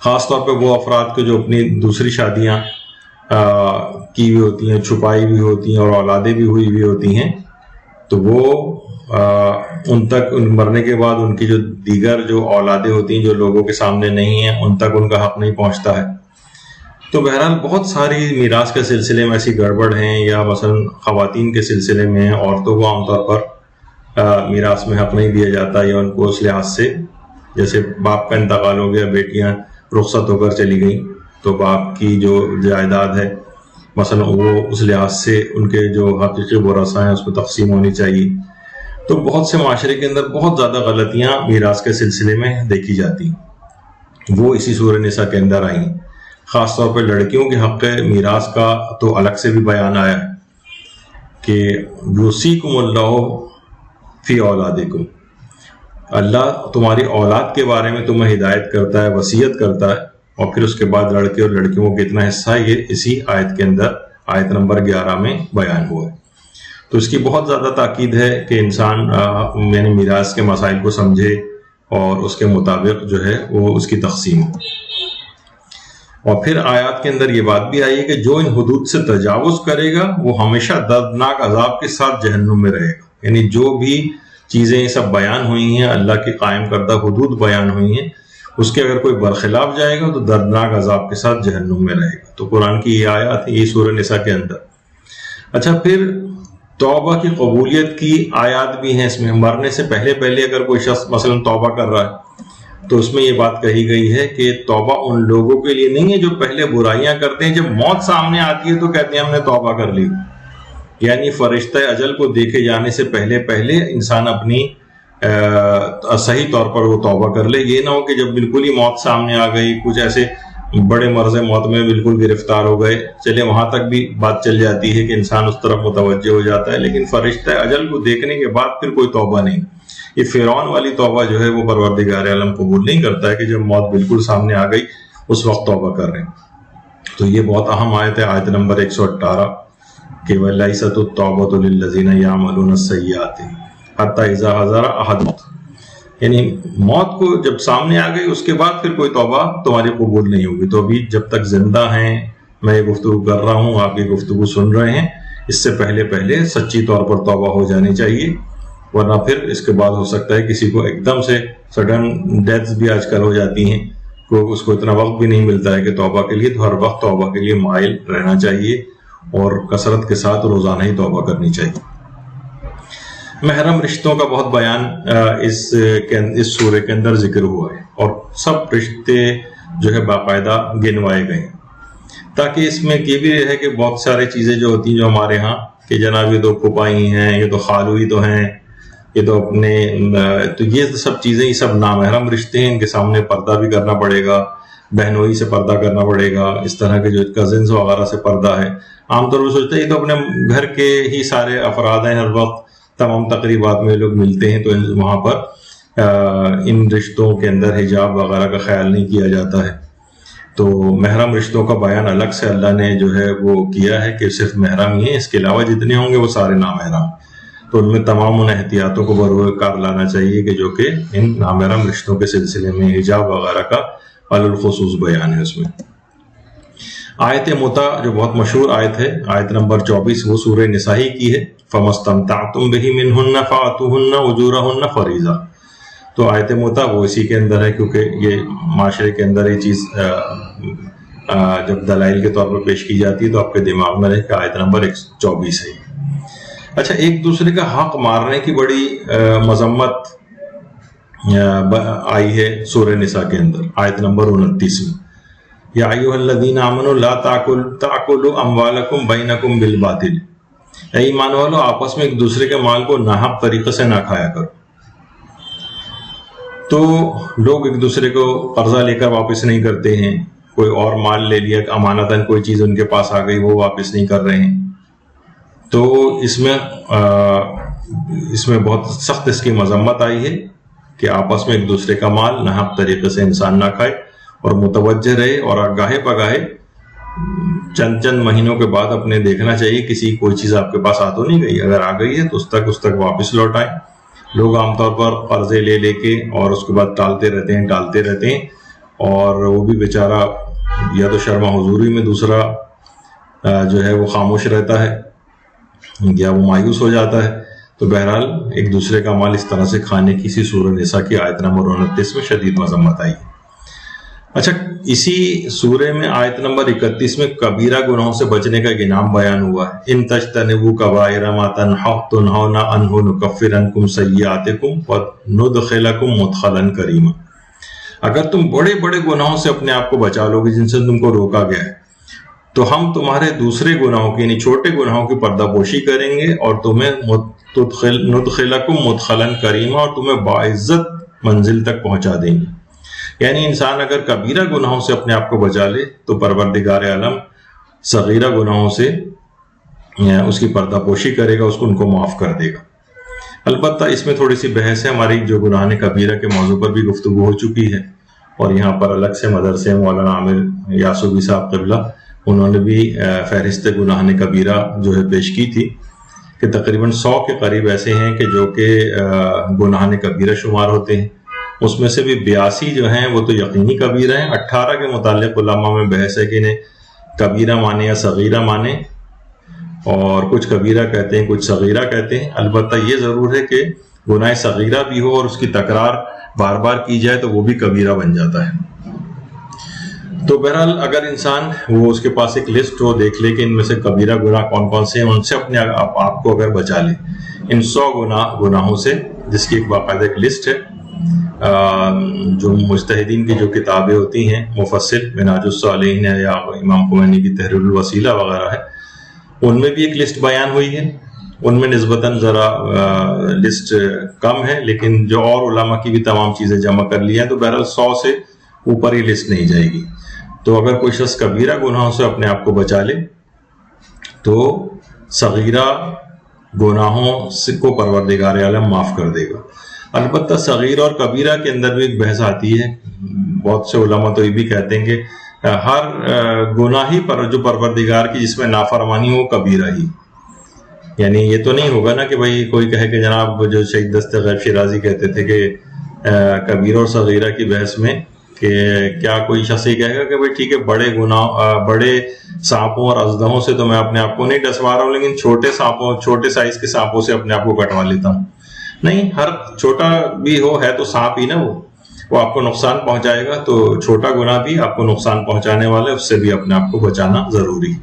خاص طور پہ وہ افراد کو جو اپنی دوسری شادیاں کی ہوئی ہوتی ہیں، چھپائی بھی ہوتی ہیں اور اولادیں بھی ہوئی ہوتی ہیں، تو وہ ان تک مرنے کے بعد ان کی جو دیگر جو اولادیں ہوتی ہیں جو لوگوں کے سامنے نہیں ہیں ان تک ان کا حق نہیں پہنچتا ہے۔ تو بہرحال بہت ساری میراث کے سلسلے میں ایسی گڑبڑ ہیں، یا مثلا خواتین کے سلسلے میں عورتوں کو عام طور پر میراث میں حق نہیں دیا جاتا، یا ان کو اس لحاظ سے جیسے باپ کا انتقال ہو گیا، بیٹیاں رخصت ہو کر چلی گئیں تو باپ کی جو جائیداد ہے مثلا وہ اس لحاظ سے ان کے جو حقیقی ورثاء ہیں اس کو تقسیم ہونی چاہیے۔ تو بہت سے معاشرے کے اندر بہت زیادہ غلطیاں میراث کے سلسلے میں دیکھی جاتی، وہ اسی سورہ نساء کے اندر آئیں۔ خاص طور پہ لڑکیوں کے حق میراث کا تو الگ سے بھی بیان آیا ہے کہ یوصیکم اللہ فی اولادکم، اللہ تمہاری اولاد کے بارے میں تمہیں ہدایت کرتا ہے، وصیت کرتا ہے، اور پھر اس کے بعد لڑکے اور لڑکیوں کا کتنا حصہ ہے یہ اسی آیت کے اندر آیت نمبر 11 میں بیان ہوا ہے۔ تو اس کی بہت زیادہ تاکید ہے کہ انسان یعنی میراث کے مسائل کو سمجھے اور اس کے مطابق جو ہے وہ اس کی تقسیم ہو۔ اور پھر آیات کے اندر یہ بات بھی آئی ہے کہ جو ان حدود سے تجاوز کرے گا وہ ہمیشہ دردناک عذاب کے ساتھ جہنم میں رہے گا، یعنی جو بھی چیزیں یہ سب بیان ہوئی ہیں، اللہ کی قائم کردہ حدود بیان ہوئی ہیں، اس کے اگر کوئی برخلاف جائے گا تو دردناک عذاب کے ساتھ جہنم میں رہے گا۔ تو قرآن کی یہ آیات ہے یہ سورہ نساء کے اندر۔ اچھا، پھر توبہ کی قبولیت کی آیات بھی ہیں اس میں۔ مرنے سے پہلے اگر کوئی شخص مثلا توبہ کر رہا ہے تو اس میں یہ بات کہی گئی ہے کہ توبہ ان لوگوں کے لیے نہیں ہے جو پہلے برائیاں کرتے ہیں، جب موت سامنے آتی ہے تو کہتے ہیں ہم نے توبہ کر لی، یعنی فرشتہ اجل کو دیکھے جانے سے پہلے انسان اپنی صحیح طور پر وہ توبہ کر لے۔ یہ نہ ہو کہ جب بالکل ہی موت سامنے آ گئی، کچھ ایسے بڑے مرض موت میں بالکل گرفتار ہو گئے، چلے وہاں تک بھی بات چل جاتی ہے کہ انسان اس طرف متوجہ ہو جاتا ہے، لیکن فرشتہ اجل کو دیکھنے کے بعد پھر کوئی توبہ نہیں۔ یہ فرعون والی توبہ جو ہے وہ پروردگار عالم قبول نہیں کرتا ہے کہ جب موت بالکل سامنے آ گئی اس وقت توبہ کر رہے ہیں۔ تو یہ بہت اہم آیت ہے، آیت نمبر 118 کہ وَلَيْسَتُ التَّوْبَةُ لِلَّذِينَ يَعْمَلُونَ السَّيِّئَاتِ حَتَّى إِذَا حَضَرَ أَحَدَهُمُ، یعنی موت کو جب سامنے آ گئی اس کے بعد پھر کوئی توبہ تمہاری قبول نہیں ہوگی۔ تو ابھی جب تک زندہ ہیں، میں یہ گفتگو کر رہا ہوں، آپ یہ گفتگو سن رہے ہیں، اس سے پہلے سچی طور پر توبہ ہو جانی چاہیے، ورنہ پھر اس کے بعد ہو سکتا ہے کسی کو ایک دم سے سڈن ڈیتھس بھی آج کل ہو جاتی ہیں، اس کو اتنا وقت بھی نہیں ملتا ہے کہ توبہ کے لیے، تو ہر وقت توبہ کے لیے مائل رہنا چاہیے اور کثرت کے ساتھ روزانہ ہی توبہ کرنی چاہیے۔ محرم رشتوں کا بہت بیان اس سورے کے اندر ذکر ہوا ہے، اور سب رشتے جو ہے باقاعدہ گنوائے گئے، تاکہ اس میں یہ بھی رہے کہ بہت سارے چیزیں جو ہوتی ہیں جو ہمارے ہاں کہ جناب یہ تو پھپھائی ہیں، یہ تو خالوئی تو ہیں، یہ تو اپنے، تو یہ سب چیزیں یہ سب نامحرم رشتے ہیں، ان کے سامنے پردہ بھی کرنا پڑے گا، بہنوئی سے پردہ کرنا پڑے گا، اس طرح کے جو کزنز وغیرہ سے پردہ ہے۔ عام طور پر سوچتے ہیں یہ تو اپنے گھر کے ہی سارے افراد ہیں، ہر وقت تمام تقریبات میں لوگ ملتے ہیں، تو وہاں پر ان رشتوں کے اندر حجاب وغیرہ کا خیال نہیں کیا جاتا ہے۔ تو محرم رشتوں کا بیان الگ سے اللہ نے جو ہے وہ کیا ہے کہ صرف محرم ہی ہیں، اس کے علاوہ جتنے ہوں گے وہ سارے نامحرم، تو ان میں تمام ان احتیاطوں کو بروکار لانا چاہیے کہ جو کہ ان نامحرم رشتوں کے سلسلے میں حجاب وغیرہ کا الخصوص بیان ہے۔ اس میں آیت متع جو بہت مشہور آیت ہے، آیت نمبر 24، وہ سورہ نساء کی ہے، فَمَسْتَمْتَعْتُمْ بِهِ مِنْهُنَّ فَآتُوهُنَّ أُجُورَهُنَّ فَرِيضَةً۔ تو آیت متع وہ اسی کے اندر ہے، کیونکہ یہ معاشرے کے اندر یہ چیز جب دلائل کے طور پر پیش کی جاتی ہے تو آپ کے دماغ میں رہے کہ آیت نمبر 24 ہے۔ اچھا، ایک دوسرے کا حق مارنے کی بڑی مذمت آئی ہے سورہ نساء کے اندر، آیت نمبر 29 میں، یا ایھا الذین آمنوا لا تاکلوا اموالکم بینکم بالباطل، اے ایمان والو آپس میں ایک دوسرے کے مال کو ناحق طریقے سے نہ کھایا کرو۔ تو لوگ ایک دوسرے کو قرضہ لے کر واپس نہیں کرتے ہیں، کوئی اور مال لے لیا امانتاً، کوئی چیز ان کے پاس آ گئی وہ واپس نہیں کر رہے ہیں، تو اس میں بہت سخت اس کی مذمت آئی ہے کہ آپس میں ایک دوسرے کا مال ناحق طریقے سے انسان نہ کھائے اور متوجہ رہے، اور گاہے پگاہے چند مہینوں کے بعد اپنے دیکھنا چاہیے کسی کوئی چیز آپ کے پاس آ تو نہیں گئی، اگر آ گئی ہے تو اس تک واپس لوٹائیں۔ لوگ عام طور پر قرضے لے کے اور اس کے بعد ٹالتے رہتے ہیں اور وہ بھی بیچارہ یا تو شرما حضوری میں دوسرا جو ہے وہ خاموش رہتا ہے یا وہ مایوس ہو جاتا ہے۔ تو بہرحال ایک دوسرے کا مال اس طرح سے کھانے کی اسی سورہ نساء کی آیت نمبر 29 میں شدید مذمت آئی ہے۔ اچھا، اسی سورہ میں آیت نمبر 31 میں کبیرہ گناہوں سے بچنے کا ایک انعام بیان ہوا ہے۔ ان تجتنبوا کبائر ما تنہون عنہ نکفر عنکم سیئاتکم وندخلکم مدخلا کریما۔ اگر تم بڑے بڑے گناہوں سے اپنے آپ کو بچا لو گے جن سے تم کو روکا گیا ہے، تو ہم تمہارے دوسرے گناہوں کی یعنی چھوٹے گناہوں کی پردہ پوشی کریں گے اور تمہیں ندخلکم مدخلا کریما، اور تمہیں باعزت منزل تک پہنچا دیں گے۔ یعنی انسان اگر کبیرہ گناہوں سے اپنے آپ کو بچا لے تو پروردگار عالم صغیرہ گناہوں سے اس کی پردہ پوشی کرے گا، اس کو ان کو معاف کر دے گا۔ البتہ اس میں تھوڑی سی بحث ہے، ہماری جو گناہ کبیرہ کے موضوع پر بھی گفتگو ہو چکی ہے، اور یہاں پر الگ سے مدرسے مولانا عامر یاسوبی صاحب قبلہ انہوں نے بھی فہرست گناہ کبیرہ جو ہے پیش کی تھی کہ تقریباً 100 کے قریب ایسے ہیں کہ جو کہ گناہ کبیرہ شمار ہوتے ہیں۔ اس میں سے بھی 82 جو ہیں وہ تو یقینی کبیرہ ہیں۔ 18 کے متعلق علماء میں بحث ہے کہ انہیں کبیرہ مانے یا صغیرہ مانے، اور کچھ کبیرہ کہتے ہیں کچھ صغیرہ کہتے ہیں۔ البتہ یہ ضرور ہے کہ گناہ صغیرہ بھی ہو اور اس کی تکرار بار بار کی جائے تو وہ بھی کبیرہ بن جاتا ہے۔ تو بہرحال اگر انسان وہ اس کے پاس ایک لسٹ ہو، دیکھ لے کہ ان میں سے کبیرہ گناہ کون کون سے ہیں، ان سے اپنے آپ کو اگر بچا لے ان 100 گناہوں سے، جس کی ایک باقاعدہ ایک لسٹ ہے، جو مجتہدین کی جو کتابیں ہوتی ہیں مفصل منہاج الصالحین یا امام خمینی کی تحریر الوسیلہ وغیرہ ہے، ان میں بھی ایک لسٹ بیان ہوئی ہے۔ ان میں نسبتاً ذرا لسٹ کم ہے، لیکن جو اور علماء کی بھی تمام چیزیں جمع کر لی ہیں تو بہرحال 100 سے اوپر ہی لسٹ نہیں جائے گی۔ تو اگر کوئی شخص کبیرہ گناہوں سے اپنے آپ کو بچا لے تو صغیرہ گناہوں کو پروردگار عالم معاف کر دے گا۔ البتہ صغیرہ اور کبیرہ کے اندر بھی ایک بحث آتی ہے۔ بہت سے علماء تو یہ بھی کہتے ہیں کہ ہر گناہ ہی پر جو پروردگار کی جس میں نافرمانی ہو کبیرہ ہی، یعنی یہ تو نہیں ہوگا نا کہ بھائی کوئی کہے کہ جناب جو شہید دست غیب شیرازی کہتے تھے کہ کبیرہ اور صغیرہ کی بحث میں کہ کیا کوئی شخص یہ کہے گا کہ بھائی ٹھیک ہے بڑے سانپوں اور اژدہوں سے تو میں اپنے آپ کو نہیں ڈسوا رہا ہوں، لیکن چھوٹے سائز کے سانپوں سے اپنے آپ کو کٹوا لیتا ہوں۔ نہیں، ہر چھوٹا بھی ہو ہے تو سانپ ہی نا، وہ آپ کو نقصان پہنچائے گا، تو چھوٹا گناہ بھی آپ کو نقصان پہنچانے والا ہے، اس سے بھی اپنے آپ کو بچانا ضروری ہے۔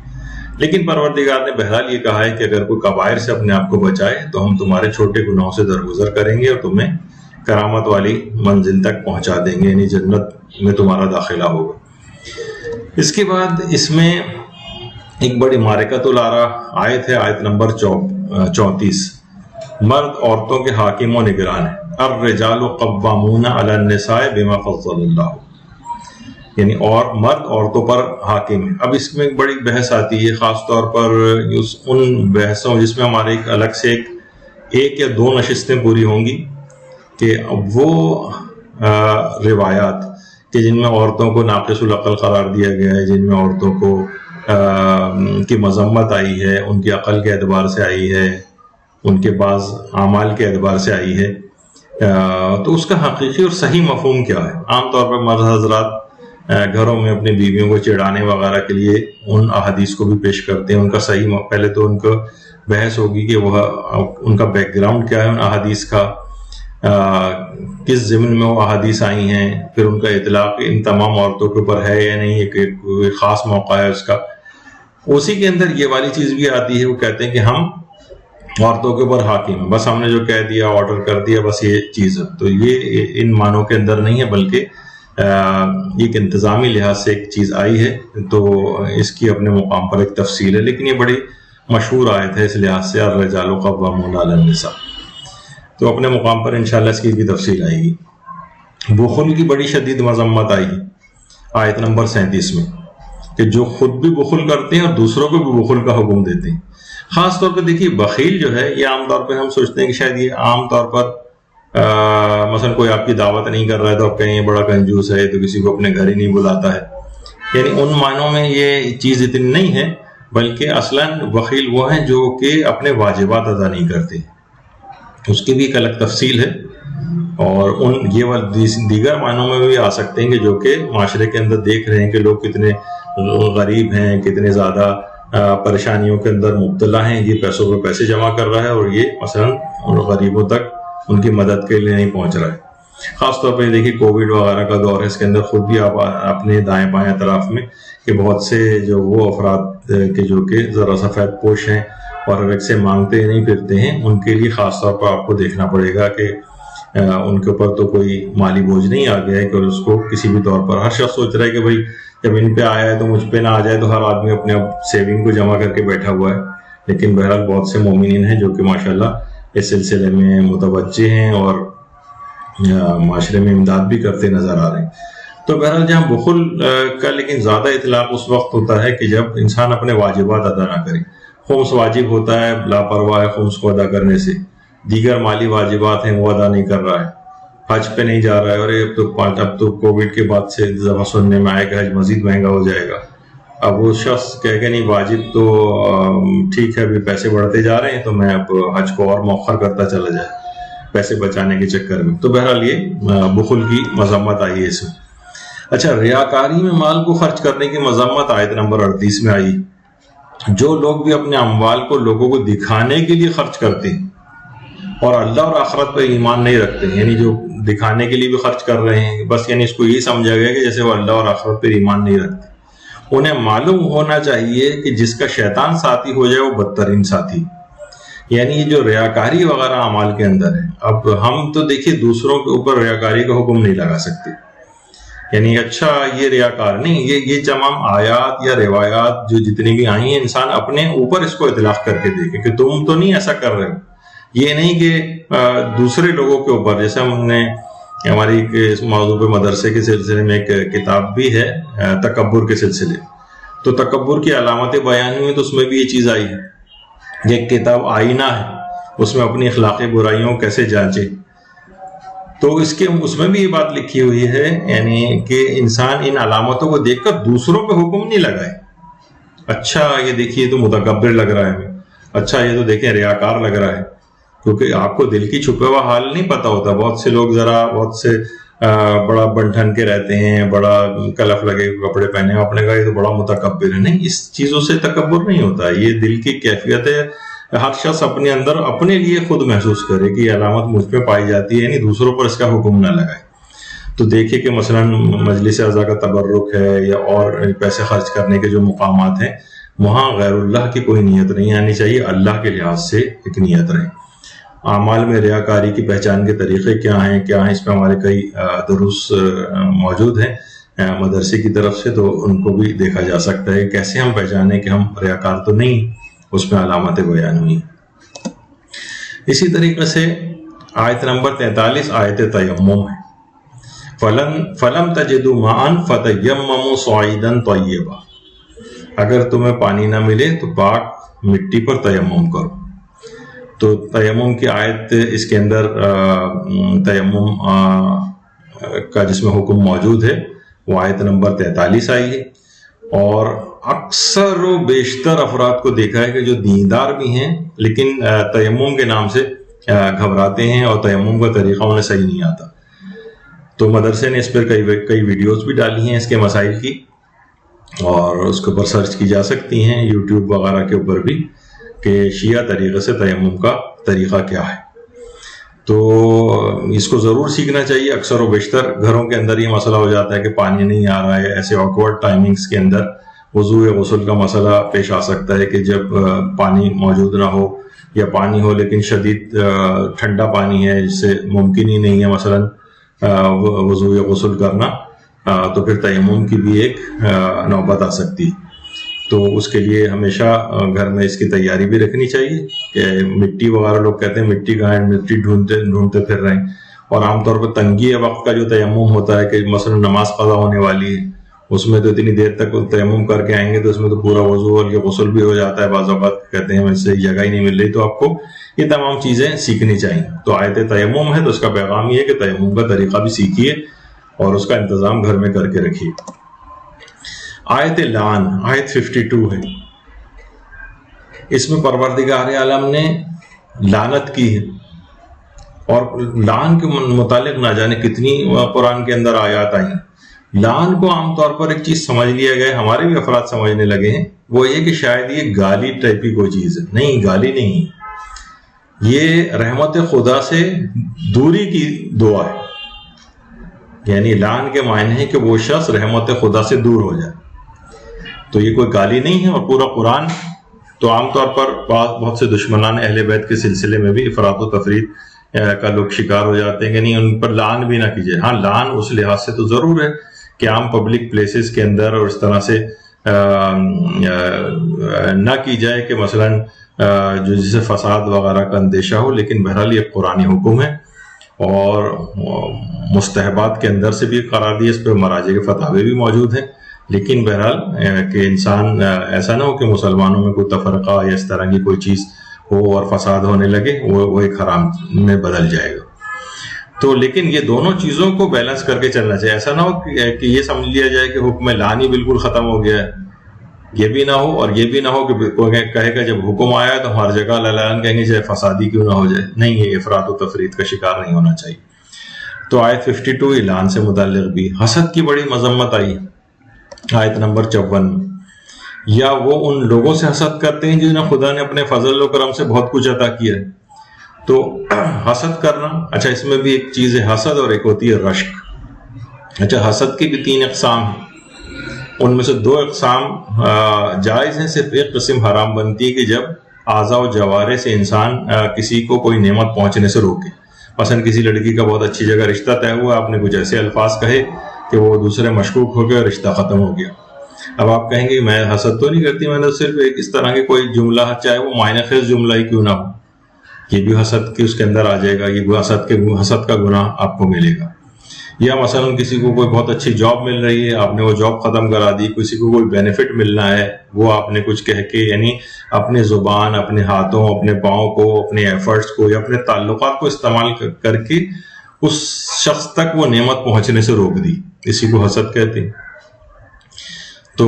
لیکن پروردگار نے بہرحال یہ کہا ہے کہ اگر کوئی کبائر سے اپنے آپ کو بچائے تو ہم تمہارے چھوٹے گناہوں سے درگزر کریں گے اور تمہیں کرامت والی منزل تک پہنچا دیں گے، یعنی جنت میں تمہارا داخلہ ہوگا۔ اس کے بعد اس میں ایک بڑی معرکۃ الآراء آیت ہے، آیت نمبر 34، مرد عورتوں کے حاکم و نگران ہیں۔ الرجال قوامون علی النساء بما فضل اللہ، یعنی اور مرد عورتوں پر حاکم ہے۔ اب اس میں ایک بڑی بحث آتی ہے، خاص طور پر ان بحثوں جس میں ہمارے الگ سے ایک یا 2 نشستیں پوری ہوں گی کہ وہ روایات کہ جن میں عورتوں کو ناقص العقل قرار دیا گیا ہے، جن میں عورتوں کو کی مذمت آئی ہے، ان کی عقل کے اعتبار سے آئی ہے، ان کے بعض اعمال کے اعتبار سے آئی ہے، تو اس کا حقیقی اور صحیح مفہوم کیا ہے؟ عام طور پر مرد حضرات گھروں میں اپنی بیویوں کو چڑھانے وغیرہ کے لیے ان احادیث کو بھی پیش کرتے ہیں۔ ان کا صحیح پہلے تو ان کو بحث ہوگی کہ وہ ان کا بیک گراؤنڈ کیا ہے، ان احادیث کا کس ضمن میں وہ احادیث آئی ہیں، پھر ان کا اطلاق ان تمام عورتوں کے اوپر ہے یا نہیں، ایک خاص موقع ہے اس کا۔ اسی کے اندر یہ والی چیز بھی آتی ہے، وہ کہتے ہیں کہ ہم عورتوں کے اوپر حاکم ہیں، بس ہم نے جو کہہ دیا آرڈر کر دیا، بس یہ چیز ہے۔ تو یہ ان معنوں کے اندر نہیں ہے، بلکہ ایک انتظامی لحاظ سے ایک چیز آئی ہے تو اس کی اپنے مقام پر ایک تفصیل ہے، لیکن یہ بڑی مشہور آیت ہے اس لحاظ سے، الرجال قوامون علی النساء، تو اپنے مقام پر انشاءاللہ اس کی بھی تفصیل آئے گی۔ بخل کی بڑی شدید مذمت آئی آیت نمبر 37 میں، کہ جو خود بھی بخل کرتے ہیں اور دوسروں کو بھی بخل کا حکم دیتے ہیں۔ خاص طور پہ دیکھیے بخیل جو ہے یہ عام طور پہ ہم سوچتے ہیں کہ شاید یہ عام طور پر مثلا کوئی آپ کی دعوت نہیں کر رہا ہے تو آپ کہیں بڑا کنجوس ہے، تو کسی کو اپنے گھر ہی نہیں بلاتا ہے، یعنی ان معنوں میں یہ چیز اتنی نہیں ہے، بلکہ اصلاً بخیل وہ ہیں جو کہ اپنے واجبات ادا نہیں کرتے، اس کی بھی ایک الگ تفصیل ہے، اور یہ دیگر معنوں میں بھی آ سکتے ہیں کہ جو کہ معاشرے کے اندر دیکھ رہے ہیں کہ لوگ کتنے غریب ہیں، کتنے زیادہ پریشانیوں کے اندر مبتلا ہیں، یہ پیسوں پہ پیسے جمع کر رہا ہے اور یہ مثلا غریبوں تک ان کی مدد کے لیے نہیں پہنچ رہا ہے۔ خاص طور پہ دیکھیے کووڈ وغیرہ کا دور ہے، اس کے اندر خود بھی آپ اپنے دائیں بائیں اطراف میں کہ بہت سے جو وہ افراد کے جو کہ ذرا سفید پوش ہیں اور ہر ایک سے مانگتے نہیں پھرتے ہیں، ان کے لیے خاص طور پر آپ کو دیکھنا پڑے گا کہ ان کے اوپر تو کوئی مالی بوجھ نہیں آ گیا ہے کہ اس کو کسی بھی طور پر، ہر شخص سوچ رہا ہے کہ بھائی جب ان پہ آیا ہے تو مجھ پہ نہ آ جائے، تو ہر آدمی اپنے سیونگ کو جمع کر کے بیٹھا ہوا ہے۔ لیکن بہرحال بہت سے مومنین ہیں جو کہ ماشاءاللہ اس سلسلے میں متوجہ ہیں اور معاشرے میں امداد بھی کرتے نظر آ رہے ہیں۔ تو بہرحال جہاں بخل کا لیکن زیادہ اطلاق اس وقت ہوتا ہے کہ جب انسان اپنے واجبات ادا نہ کرے۔ خمس واجب ہوتا ہے، لاپرواہ ہے خمس کو ادا کرنے سے، دیگر مالی واجبات ہیں وہ ادا نہیں کر رہا ہے، حج پہ نہیں جا رہا ہے، اور اب تو کووڈ کے بعد سے ذرا سننے میں آئے کہ حج مزید مہنگا ہو جائے گا۔ اب وہ شخص کہے کہ نہیں واجب تو ٹھیک ہے، ابھی پیسے بڑھتے جا رہے ہیں تو میں اب حج کو اور مؤخر کرتا چلا جائے پیسے بچانے کے چکر میں۔ تو بہرحال یہ بخل کی مذمت آئی ہے اس میں۔ اچھا، ریاکاری میں مال کو خرچ کرنے کی مذمت آیت نمبر 38 میں آئی۔ جو لوگ بھی اپنے اموال کو لوگوں کو دکھانے کے لیے خرچ کرتے ہیں اور اللہ اور آخرت پر ایمان نہیں رکھتے، یعنی جو دکھانے کے لیے بھی خرچ کر رہے ہیں، بس یعنی اس کو یہ سمجھا گیا کہ جیسے وہ اللہ اور آخرت پر ایمان نہیں رکھتے، انہیں معلوم ہونا چاہیے کہ جس کا شیطان ساتھی ہو جائے وہ بدترین ساتھی۔ یعنی یہ جو ریاکاری وغیرہ اعمال کے اندر ہے، اب ہم تو دیکھیے دوسروں کے اوپر ریاکاری کا حکم نہیں لگا سکتے، یعنی اچھا یہ ریاکار نہیں، یہ تمام آیات یا روایات جو جتنی بھی آئی ہیں، انسان اپنے اوپر اس کو اطلاق کر کے دیکھے کہ تم تو نہیں ایسا کر رہے ہو، یہ نہیں کہ دوسرے لوگوں کے اوپر، جیسے ہم نے ہماری اس موضوع پہ مدرسے کے سلسلے میں ایک کتاب بھی ہے تکبر کے سلسلے، تو تکبر کی علامتیں بیان ہوئی تو اس میں بھی یہ چیز آئی ہے۔ یہ ایک کتاب آئینہ ہے، اس میں اپنی اخلاقی برائیوں کیسے جانچے، تو اس میں بھی یہ بات لکھی ہوئی ہے، یعنی کہ انسان ان علامتوں کو دیکھ کر دوسروں پہ حکم نہیں لگائے، اچھا یہ دیکھیے تو متکبر لگ رہا ہے، اچھا یہ تو دیکھیں ریاکار لگ رہا ہے، کیونکہ آپ کو دل کی چھپے ہوا حال نہیں پتا ہوتا۔ بہت سے لوگ بہت سے بڑا بنٹھن کے رہتے ہیں، بڑا کلف لگے کپڑے پہنے، اپنے کہا یہ تو بڑا متکبر ہے، نہیں، اس چیزوں سے تکبر نہیں ہوتا، یہ دل کی کیفیت ہے۔ ہر شخص اپنے اندر اپنے لیے خود محسوس کرے کہ یہ علامت مجھ پہ پائی جاتی ہے، یعنی دوسروں پر اس کا حکم نہ لگائے۔ تو دیکھیے کہ مثلا مجلس اعضاء کا تبرک ہے یا اور پیسے خرچ کرنے کے جو مقامات ہیں، وہاں غیر اللہ کی کوئی نیت نہیں آنی چاہیے، اللہ کے لحاظ سے ایک نیت رہے۔ اعمال میں ریاکاری کی پہچان کے طریقے کیا ہیں اس پہ ہمارے کئی دروس موجود ہیں مدرسے کی طرف سے، تو ان کو بھی دیکھا جا سکتا ہے کیسے ہم پہچانیں کہ ہم ریاکار تو نہیں، اس میں علامتیں بیان ہوئی۔ اسی طریقے سے آیت نمبر 43 آیت تیمم ہے، فَلَمْ تَجِدُوا مَاءً فَتَيَمَّمُوا صَعِيدًا طَيِّبًا، اگر تمہیں پانی نہ ملے تو پاک مٹی پر تیمم کرو۔ تو تیمم کی آیت اس کے اندر تیمم کا جس میں حکم موجود ہے وہ آیت نمبر 43 آئی ہے، اور اکثر و بیشتر افراد کو دیکھا ہے کہ جو دیندار بھی ہیں لیکن تیمم کے نام سے گھبراتے ہیں اور تیمم کا طریقہ انہیں صحیح نہیں آتا۔ تو مدرسے نے اس پر کئی ویڈیوز بھی ڈالی ہیں اس کے مسائل کی، اور اس کے اوپر سرچ کی جا سکتی ہیں یوٹیوب وغیرہ کے اوپر بھی کہ شیعہ طریقے سے تیمم کا طریقہ کیا ہے۔ تو اس کو ضرور سیکھنا چاہیے۔ اکثر و بیشتر گھروں کے اندر یہ مسئلہ ہو جاتا ہے کہ پانی نہیں آ رہا ہے، ایسے آکورڈ ٹائمنگز کے اندر وضو یا غسل کا مسئلہ پیش آ سکتا ہے کہ جب پانی موجود نہ ہو یا پانی ہو لیکن شدید ٹھنڈا پانی ہے جس سے ممکن ہی نہیں ہے مثلا وضو یا غسل کرنا، تو پھر تیمم کی بھی ایک نوبت آ سکتی. تو اس کے لیے ہمیشہ گھر میں اس کی تیاری بھی رکھنی چاہیے کہ مٹی وغیرہ، لوگ کہتے ہیں مٹی کہاں ہے، مٹی ڈھونڈتے پھر رہے ہیں. اور عام طور پر تنگی وقت کا جو تیمم ہوتا ہے کہ مثلا نماز قضا ہونے والی ہے، اس میں تو اتنی دیر تک تیمم کر کے آئیں گے تو اس میں تو پورا وضو اور یہ غسل بھی ہو جاتا ہے. بعض اوقات کہتے ہیں ویسے جگہ ہی نہیں مل رہی. تو آپ کو یہ تمام چیزیں سیکھنی چاہیے. تو آیت تیمم ہے تو اس کا پیغام یہ ہے کہ تیمم کا طریقہ بھی سیکھیے اور اس کا انتظام گھر میں کر کے رکھیے. آیت لعن، آیت 52 ہے. اس میں پروردگار عالم نے لعنت کی ہے، اور لعن کے متعلق نہ جانے کتنی قرآن کے اندر آیات آئی ہیں. لعن کو عام طور پر ایک چیز سمجھ لیا گیا ہے، ہمارے بھی افراد سمجھنے لگے ہیں، وہ یہ کہ شاید یہ گالی ٹائپ کی کوئی چیز ہے. نہیں، گالی نہیں، یہ رحمت خدا سے دوری کی دعا ہے. یعنی لعن کے معنی ہے کہ وہ شخص رحمت خدا سے دور ہو جائے. تو یہ کوئی گالی نہیں ہے. اور پورا قرآن تو عام طور پر بہت سے دشمنان اہل بیت کے سلسلے میں بھی افراط و تفرید کا لوگ شکار ہو جاتے ہیں کہ نہیں ان پر لعن بھی نہ کیجیے. ہاں، لعن اس لحاظ سے تو ضرور ہے کہ عام پبلک پلیسز کے اندر اور اس طرح سے نہ کی جائے کہ مثلا جو جسے فساد وغیرہ کا اندیشہ ہو. لیکن بہرحال یہ قرآنی حکم ہے اور مستحبات کے اندر سے بھی قرار دیا. اس پہ مراجع کے فتاوی بھی موجود ہیں. لیکن بہرحال کہ انسان ایسا نہ ہو کہ مسلمانوں میں کوئی تفرقہ یا اس طرح کی کوئی چیز ہو اور فساد ہونے لگے، وہ ایک حرام میں بدل جائے گا. تو لیکن یہ دونوں چیزوں کو بیلنس کر کے چلنا چاہیے. ایسا نہ ہو کہ یہ سمجھ لیا جائے کہ حکم لعن ہی بالکل ختم ہو گیا ہے، یہ بھی نہ ہو. اور یہ بھی نہ ہو کہ کوئی کہے گا جب حکم آیا تو ہر جگہ لعن کہیں گے چاہے فسادی کیوں نہ ہو جائے. نہیں، یہ افراط و تفرید کا شکار نہیں ہونا چاہیے. تو آیت 52 لعن سے متعلق بھی. حسد کی بڑی مذمت آئی آیت نمبر 54 میں. یا وہ ان لوگوں سے حسد کرتے ہیں جنہیں خدا نے اپنے فضل و کرم سے بہت کچھ عطا کیا ہے. تو حسد کرنا، اچھا اس میں بھی ایک چیز ہے حسد اور ایک ہوتی ہے رشک. اچھا حسد کی بھی 3 اقسام ہیں. ان میں سے 2 اقسام جائز ہیں، صرف ایک قسم حرام بنتی ہے کہ جب اعضاء و جوارح سے انسان کسی کو کوئی نعمت پہنچنے سے روکے. مثلا کسی لڑکی کا بہت اچھی جگہ رشتہ طے ہوا، آپ نے کچھ ایسے الفاظ کہے کہ وہ دوسرے مشکوک ہو گیا اور رشتہ ختم ہو گیا. اب آپ کہیں گے میں حسد تو نہیں کرتی، میں نے صرف ایک اس طرح کے کوئی جملہ، چاہے وہ معنی خیز جملہ ہی کیوں نہ ہو، یہ بھی حسد کے اس کے اندر آ جائے گا. یہ حسد کا گناہ آپ کو ملے گا. یا مثلا کسی کو کوئی بہت اچھی جاب مل رہی ہے، آپ نے وہ جاب ختم کرا دی. کسی کو کوئی بینیفٹ ملنا ہے، وہ آپ نے کچھ کہہ کے، یعنی اپنے زبان، اپنے ہاتھوں، اپنے پاؤں کو، اپنے ایفرٹس کو یا اپنے تعلقات کو استعمال کر کے اس شخص تک وہ نعمت پہنچنے سے روک دی. اسی کو حسد کہتے ہیں. تو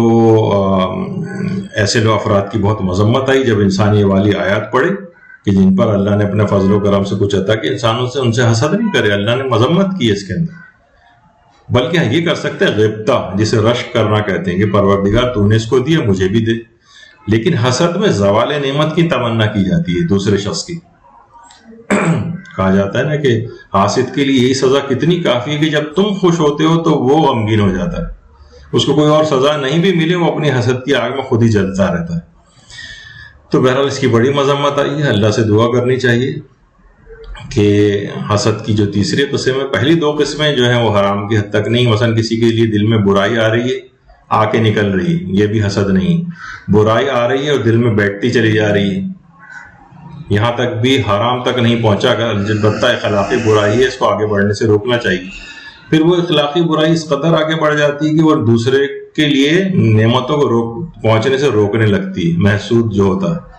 ایسے لوگ افراد کی بہت مذمت آئی جب انسان یہ والی آیات پڑھے کہ جن پر اللہ نے اپنے فضل و کرم سے کچھ عطا کہ انسانوں سے ان سے حسد نہیں کرے. اللہ نے مذمت کی ہے اس کے اندر. بلکہ یہ کر سکتے ہیں غبطہ، جسے رشک کرنا کہتے ہیں، کہ پروردگار تو نے اس کو دیا مجھے بھی دے. لیکن حسد میں زوال نعمت کی تمنا کی جاتی ہے دوسرے شخص کی. کہا جاتا ہے نا کہ حاسد کے لیے یہی سزا کتنی کافی ہے کہ جب تم خوش ہوتے ہو تو وہ غمگین ہو جاتا ہے. اس کو کوئی اور سزا نہیں بھی ملے، وہ اپنی حسد کی آگ میں خود ہی جلتا رہتا ہے. تو بہرحال اس کی بڑی مذمت آئی ہے. اللہ سے دعا کرنی چاہیے کہ حسد کی جو تیسری قسم ہے، پہلی 2 قسمیں جو ہیں وہ حرام کی حد تک نہیں. مثلا کسی کے لیے دل میں برائی آ رہی ہے، آ کے نکل رہی ہے، یہ بھی حسد نہیں. برائی آ رہی ہے اور دل میں بیٹھتی چلی جا رہی ہے، یہاں تک بھی حرام تک نہیں پہنچا. البتہ اخلاقی برائی ہے، اس کو آگے بڑھنے سے روکنا چاہیے. پھر وہ اخلاقی برائی اس قدر آگے بڑھ جاتی ہے کہ وہ دوسرے کے لیے نعمتوں کو پہنچنے سے روکنے لگتی ہے. محسود جو ہوتا ہے،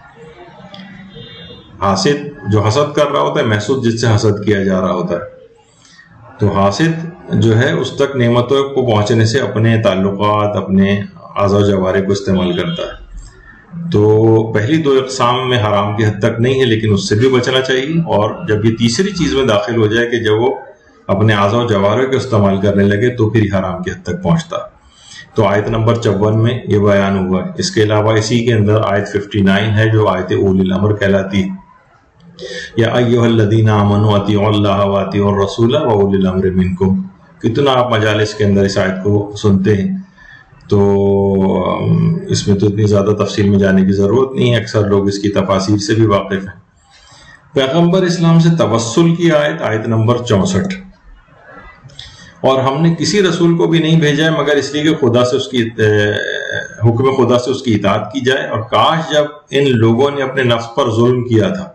حاسد جو حسد کر رہا ہوتا ہے، محسود جس سے حسد کیا جا رہا ہوتا ہے. تو حاسد جو ہے اس تک نعمتوں کو پہنچنے سے اپنے تعلقات، اپنے اعضاء و جوارح کو استعمال کرتا ہے. تو پہلی 2 اقسام میں حرام کی حد تک نہیں ہے، لیکن اس سے بھی بچنا چاہیے. اور جب یہ تیسری چیز میں داخل ہو جائے کہ جب وہ اپنے اعضاء و جوارح کو استعمال کرنے لگے تو پھر حرام کی حد تک پہنچتا. تو آیت نمبر 54 میں یہ بیان ہوا. اس کے علاوہ اسی کے اندر آیت 59 ہے جو آیت اولی الامر کہلاتی ہے. یا ایھا الذین آمنوا اطیعوا اللہ واطیعوا الرسول واولی الامر منکم. کتنا آپ مجالس کے اندر اس آیت کو سنتے ہیں. تو اس میں تو اتنی زیادہ تفصیل میں جانے کی ضرورت نہیں ہے، اکثر لوگ اس کی تفاسیر سے بھی واقف ہیں. پیغمبر اسلام سے توسل کی آیت، آیت نمبر 64. اور ہم نے کسی رسول کو بھی نہیں بھیجا ہے مگر اس لیے کہ خدا سے اس کی حکم خدا سے اس کی اطاعت کی جائے. اور کاش جب ان لوگوں نے اپنے نفس پر ظلم کیا تھا،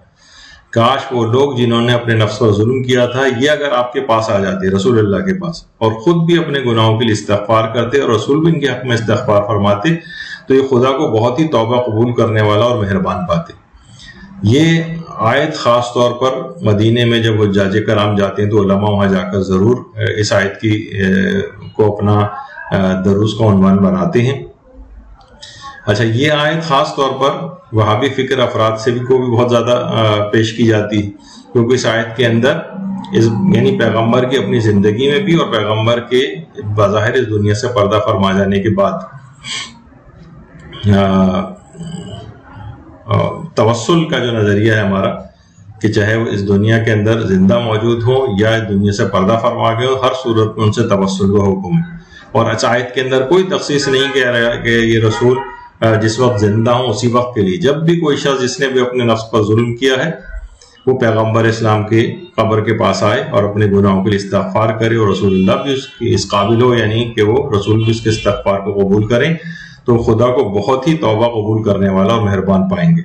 کاش وہ لوگ جنہوں نے اپنے نفس پر ظلم کیا تھا یہ اگر آپ کے پاس آ جاتے، رسول اللہ کے پاس، اور خود بھی اپنے گناہوں کے لیے استغفار کرتے اور رسول بھی ان کے حق میں استغفار فرماتے، تو یہ خدا کو بہت ہی توبہ قبول کرنے والا اور مہربان پاتے. یہ آیت خاص طور پر مدینے میں جب حجاج کرام جاتے ہیں تو علماء وہاں جا کر ضرور اس آیت کی کو اپنا دروس کا عنوان بناتے ہیں. اچھا، یہ آیت خاص طور پر وہابی فکر افراد سے بھی بہت زیادہ پیش کی جاتی ہے، کیونکہ اس آیت کے اندر یعنی پیغمبر کی اپنی زندگی میں بھی اور پیغمبر کے بظاہر اس دنیا سے پردہ فرما جانے کے بعد توسل کا جو نظریہ ہے ہمارا کہ چاہے وہ اس دنیا کے اندر زندہ موجود ہو یا اس دنیا سے پردہ فرما گئے ہو، ہر صورت میں ان سے توسل کا حکم ہے. اور آیت کے اندر کوئی تخصیص نہیں کہہ رہا کہ یہ رسول جس وقت زندہ ہوں اسی وقت کے لیے. جب بھی کوئی شخص جس نے بھی اپنے نفس پر ظلم کیا ہے وہ پیغمبر اسلام کے قبر کے پاس آئے اور اپنے گناہوں کے لیے استغفار کرے، اور رسول اللہ بھی اس قابل ہو یعنی کہ وہ رسول بھی اس کے استغفار کو قبول کریں، تو خدا کو بہت ہی توبہ قبول کرنے والا اور مہربان پائیں گے.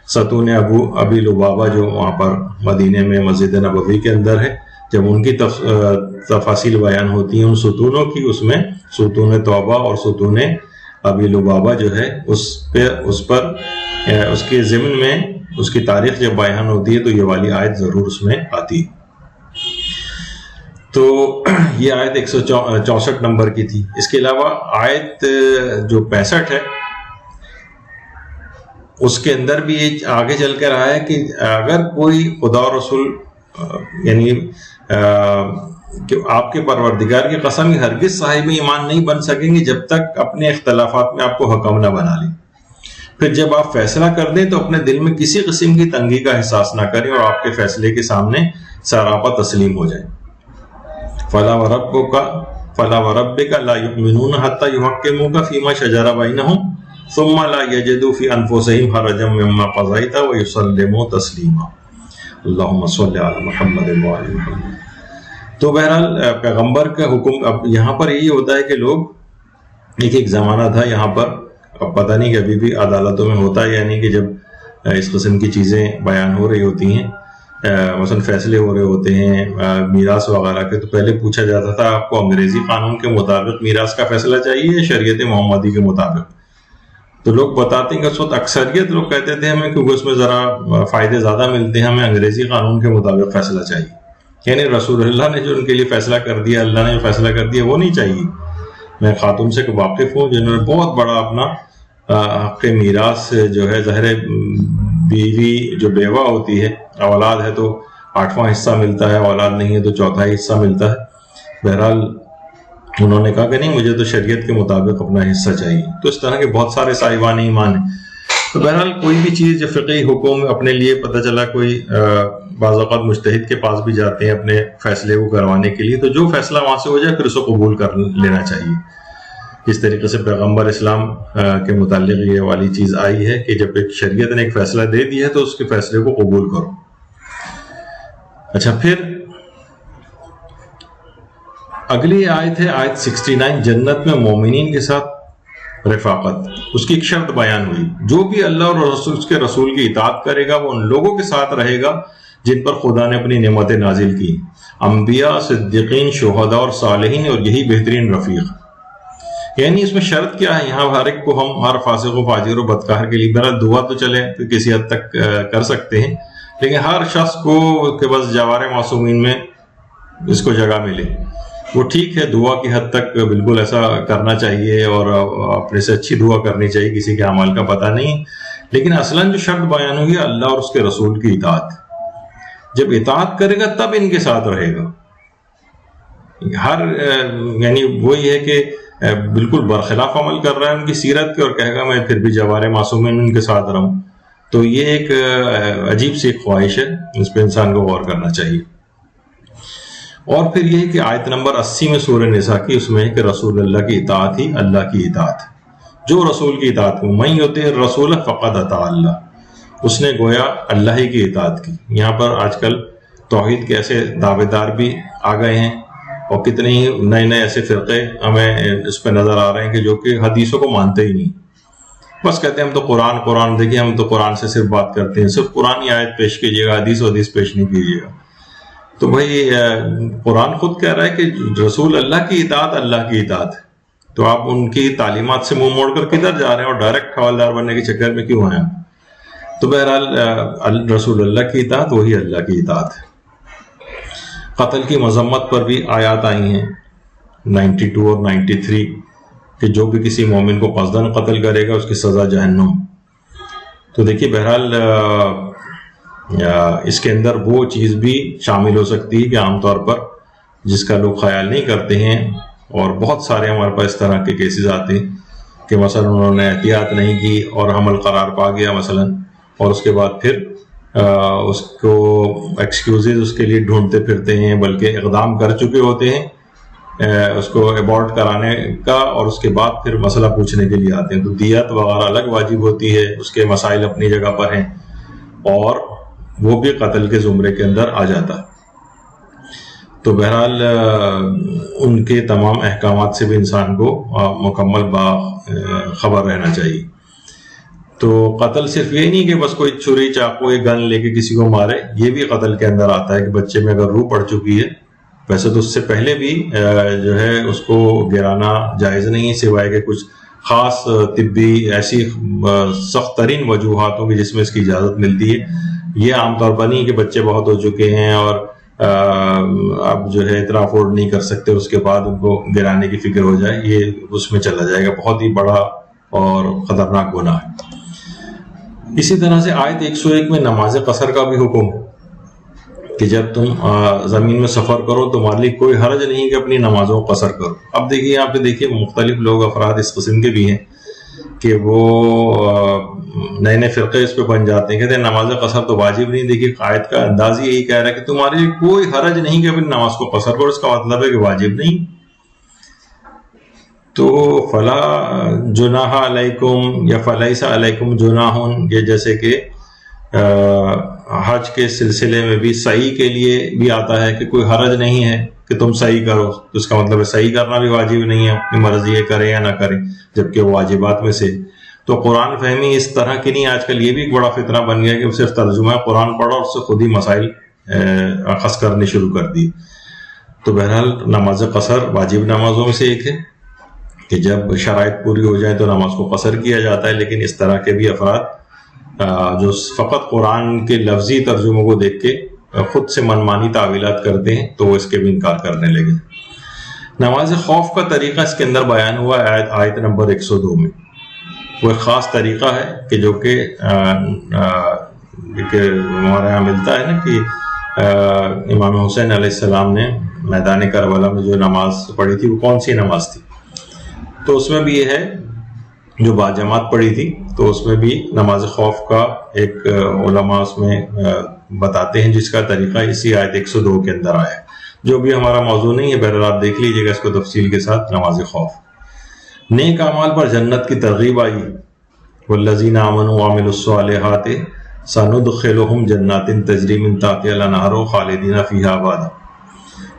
ستون ابی لبابہ جو وہاں پر مدینے میں مسجد نبوی کے اندر ہے، جب ان کی تفاصیل بیان ہوتی ہیں ان ستونوں کی، اس میں ستون توبہ اور ستون ابی لبابہ جو ہے اس کے ضمن میں اس کی تاریخ جب بیان ہوتی ہے تو یہ والی آیت ضرور اس میں آتی ہے. تو یہ آیت 164 نمبر کی تھی. اس کے علاوہ آیت جو 65 ہے اس کے اندر بھی یہ آگے چل کر آیا ہے کہ اگر کوئی خدا اور رسول یعنی کہ آپ کے پروردگار کی قسم ہرگز صاحب ایمان نہیں بن سکیں گے جب تک اپنے اختلافات میں آپ کو حکم نہ بنا لیں. پھر جب آپ فیصلہ کر دیں تو اپنے دل میں کسی قسم کی تنگی کا احساس نہ کریں اور آپ کے فیصلے کے سامنے سراپا تسلیم ہو جائیں. فلا وربک لا یؤمنون حتی یحکموک فیما شجر بینہم ثم لا یجدوا فی انفسہم حرجا مما قضیت ویسلموا تسلیما. اللہم صل علی محمد وعلی محمد. تو بہرحال پیغمبر کا حکم اب یہاں پر یہی ہوتا ہے کہ لوگ ایک زمانہ تھا یہاں پر، اب پتہ نہیں کہ ابھی بھی عدالتوں میں ہوتا ہے یعنی کہ جب اس قسم کی چیزیں بیان ہو رہی ہوتی ہیں، مثلا فیصلے ہو رہے ہوتے ہیں میراث وغیرہ کے، تو پہلے پوچھا جاتا تھا آپ کو انگریزی قانون کے مطابق میراث کا فیصلہ چاہیے یا شریعت محمدی کے مطابق. تو لوگ بتاتے ہیں کہ اس وقت اکثریت لوگ کہتے تھے ہمیں کیونکہ اس میں ذرا فائدے زیادہ ملتے ہیں، ہمیں انگریزی قانون کے مطابق فیصلہ چاہیے. یعنی رسول اللہ نے جو ان کے لیے فیصلہ کر دیا، اللہ نے جو فیصلہ کر دیا وہ نہیں چاہیے. میں خاتون سے واقف ہوں جنہوں نے بہت بڑا اپنا حق میراث جو ہے، ظاہر بیوی جو بیوہ ہوتی ہے، اولاد ہے تو 8واں حصہ ملتا ہے، اولاد نہیں ہے تو 4تھائی حصہ ملتا ہے. بہرحال انہوں نے کہا کہ نہیں مجھے تو شریعت کے مطابق اپنا حصہ چاہیے. تو اس طرح کے بہت سارے صاحبان ایمان ہیں. تو بہرحال کوئی بھی چیز جو فقہی حکم اپنے لیے پتہ چلا، کوئی بعض اوقات مجتہد کے پاس بھی جاتے ہیں اپنے فیصلے کو کروانے کے لیے، تو جو فیصلہ وہاں سے ہو جائے پھر اسے قبول کر لینا چاہیے. اس طریقے سے پیغمبر اسلام کے متعلق یہ والی چیز آئی ہے کہ جب ایک شریعت نے ایک فیصلہ دے دیا ہے تو اس کے فیصلے کو قبول کرو. اچھا، پھر اگلی آیت ہے آیت 69، جنت میں مومنین کے ساتھ رفاقت. اس کی ایک شرط بیان ہوئی، جو بھی اللہ اور اس کے رسول کی اطاعت کرے گا وہ ان لوگوں کے ساتھ رہے گا جن پر خدا نے اپنی نعمتیں نازل کی، انبیاء، صدیقین، شہداء اور صالحین، اور یہی بہترین رفیق. یعنی اس میں شرط کیا ہے؟ یہاں ہر ایک کو ہم ہر فاسق و فاجر و بدکار کے لیے بہرحال دعا تو چلے کسی حد تک کر سکتے ہیں، لیکن ہر شخص کو کہ بس جوار معصومین میں اس کو جگہ ملے وہ ٹھیک ہے. دعا کی حد تک بالکل ایسا کرنا چاہیے اور اپنے سے اچھی دعا کرنی چاہیے، کسی کے اعمال کا پتہ نہیں. لیکن اصلاً جو شرط بیان ہوئی اللہ اور اس کے رسول کی اطاعت. جب اطاعت کرے گا تب ان کے ساتھ رہے گا. یعنی وہی ہے کہ بالکل برخلاف عمل کر رہا ہے ان کی سیرت کے اور کہے گا میں پھر بھی جوار معصومین ان کے ساتھ رہوں، تو یہ ایک عجیب سی خواہش ہے، اس پہ انسان کو غور کرنا چاہیے. اور پھر یہ کہ آیت نمبر 80 میں سورہ نساء کی، اس میں ہے کہ رسول اللہ کی اطاعت ہی اللہ کی اطاعت. جو رسول کی اطاعت کو من یطع الرسول فقد اطاع اللہ، اس نے گویا اللہ ہی کی اطاعت کی. یہاں پر آج کل توحید کے ایسے دعوے دار بھی آ گئے ہیں اور کتنے ہی نئے نئے ایسے فرقے ہمیں اس پہ نظر آ رہے ہیں کہ جو کہ حدیثوں کو مانتے ہی نہیں، بس کہتے ہیں ہم تو قرآن دیکھیے، ہم تو قرآن سے صرف بات کرتے ہیں، صرف قرآن کی آیت پیش کیجیے گا، حدیث پیش نہیں کیجیے گا۔ تو بھائی قرآن خود کہہ رہا ہے کہ رسول اللہ کی اطاعت اللہ کی اطاعت ہے، تو آپ ان کی تعلیمات سے منہ موڑ کر کدھر جا رہے ہیں اور ڈائریکٹ حوالدار بننے کے چکر میں کیوں ہیں؟ تو بہرحال رسول اللہ کی اطاعت وہی اللہ کی اطاعت ہے۔ قتل کی مذمت پر بھی آیات آئی ہیں 92 اور 93 کہ جو بھی کسی مومن کو قصداً قتل کرے گا اس کی سزا جہنم۔ تو دیکھیے بہرحال اس کے اندر وہ چیز بھی شامل ہو سکتی ہے کہ عام طور پر جس کا لوگ خیال نہیں کرتے ہیں، اور بہت سارے ہمارے پاس اس طرح کے کیسز آتے ہیں کہ مثلا انہوں نے احتیاط نہیں کی اور حمل قرار پا گیا مثلا، اور اس کے بعد پھر اس کو ایکسکیوزز اس کے لیے ڈھونڈتے پھرتے ہیں، بلکہ اقدام کر چکے ہوتے ہیں اس کو ابورٹ کرانے کا، اور اس کے بعد پھر مسئلہ پوچھنے کے لیے آتے ہیں۔ تو دیت وغیرہ الگ واجب ہوتی ہے، اس کے مسائل اپنی جگہ پر ہیں، اور وہ بھی قتل کے زمرے کے اندر آ جاتا۔ تو بہرحال ان کے تمام احکامات سے بھی انسان کو مکمل باخبر رہنا چاہیے۔ تو قتل صرف یہ نہیں کہ بس کوئی چھری چاقو یا گن لے کے کسی کو مارے، یہ بھی قتل کے اندر آتا ہے کہ بچے میں اگر روح پڑ چکی ہے، ویسے تو اس سے پہلے بھی جو ہے اس کو گرانا جائز نہیں، سوائے کہ کچھ خاص طبی ایسی سخت ترین وجوہاتوں کی جس میں اس کی اجازت ملتی ہے۔ یہ عام طور پر نہیں کہ بچے بہت ہو چکے ہیں اور اب جو ہے اتنا افورڈ نہیں کر سکتے، اس کے بعد ان کو گرانے کی فکر ہو جائے، یہ اس میں چلا جائے گا، بہت ہی بڑا اور خطرناک گناہ ہے۔ اسی طرح سے آیت 101 میں نماز قصر کا بھی حکم ہے کہ جب تم زمین میں سفر کرو تمہارے لیے کوئی حرج نہیں کہ اپنی نمازوں کو قصر کرو۔ اب دیکھیے یہاں پہ دیکھیے مختلف لوگ افراد اس قسم کے بھی ہیں کہ وہ نئے نئے فرقے اس پہ بن جاتے ہیں، کہتے ہیں نماز قصر تو واجب نہیں۔ دیکھیے آیت کا انداز یہی کہہ رہا ہے کہ تمہارے لیے کوئی حرج نہیں کہ اپنی نماز کو قصر کرو، اس کا مطلب ہے کہ واجب نہیں۔ تو فلا جناح علیکم یا فلیس علیکم جناح، یہ جیسے کہ حج کے سلسلے میں بھی سعی کے لیے بھی آتا ہے کہ کوئی حرج نہیں ہے کہ تم سعی کرو، تو اس کا مطلب ہے سعی کرنا بھی واجب نہیں ہے، اپنی مرضی ہے کریں یا نہ کریں، جبکہ وہ واجبات میں سے۔ تو قرآن فہمی اس طرح کی نہیں، آج کل یہ بھی ایک بڑا فتنہ بن گیا کہ صرف ترجمہ قرآن پڑھا اور اس سے خود ہی مسائل اخذ کرنے شروع کر دی۔ تو بہرحال نماز قصر واجب نمازوں میں سے ایک ہے کہ جب شرائط پوری ہو جائے تو نماز کو قصر کیا جاتا ہے، لیکن اس طرح کے بھی افراد جو فقط قرآن کے لفظی ترجموں کو دیکھ کے خود سے منمانی تعویلات کرتے ہیں تو وہ اس کے بھی انکار کرنے لگے۔ نماز خوف کا طریقہ اس کے اندر بیان ہوا ہے آیت نمبر 102 میں۔ وہ ایک خاص طریقہ ہے کہ جو کہ ہمارے یہاں ملتا ہے نا کہ امام حسین علیہ السلام نے میدان کربلا میں جو نماز پڑھی تھی وہ کون سی نماز تھی، تو اس میں بھی یہ ہے جو باجماعت پڑھی تھی، تو اس میں بھی نماز خوف کا ایک علماء اس میں بتاتے ہیں جس کا طریقہ اسی آیت 102 کے اندر آیا ہے، جو بھی ہمارا موضوع نہیں ہے، بہرحال آپ دیکھ لیجیے گا اس کو تفصیل کے ساتھ۔ نماز خوف، نیک اعمال پر جنت کی ترغیب آئی، والذین آمنوا وعملوا الصالحات سندخلهم جنات تجری من تحتها الانہار خالدین فیہا ابدا۔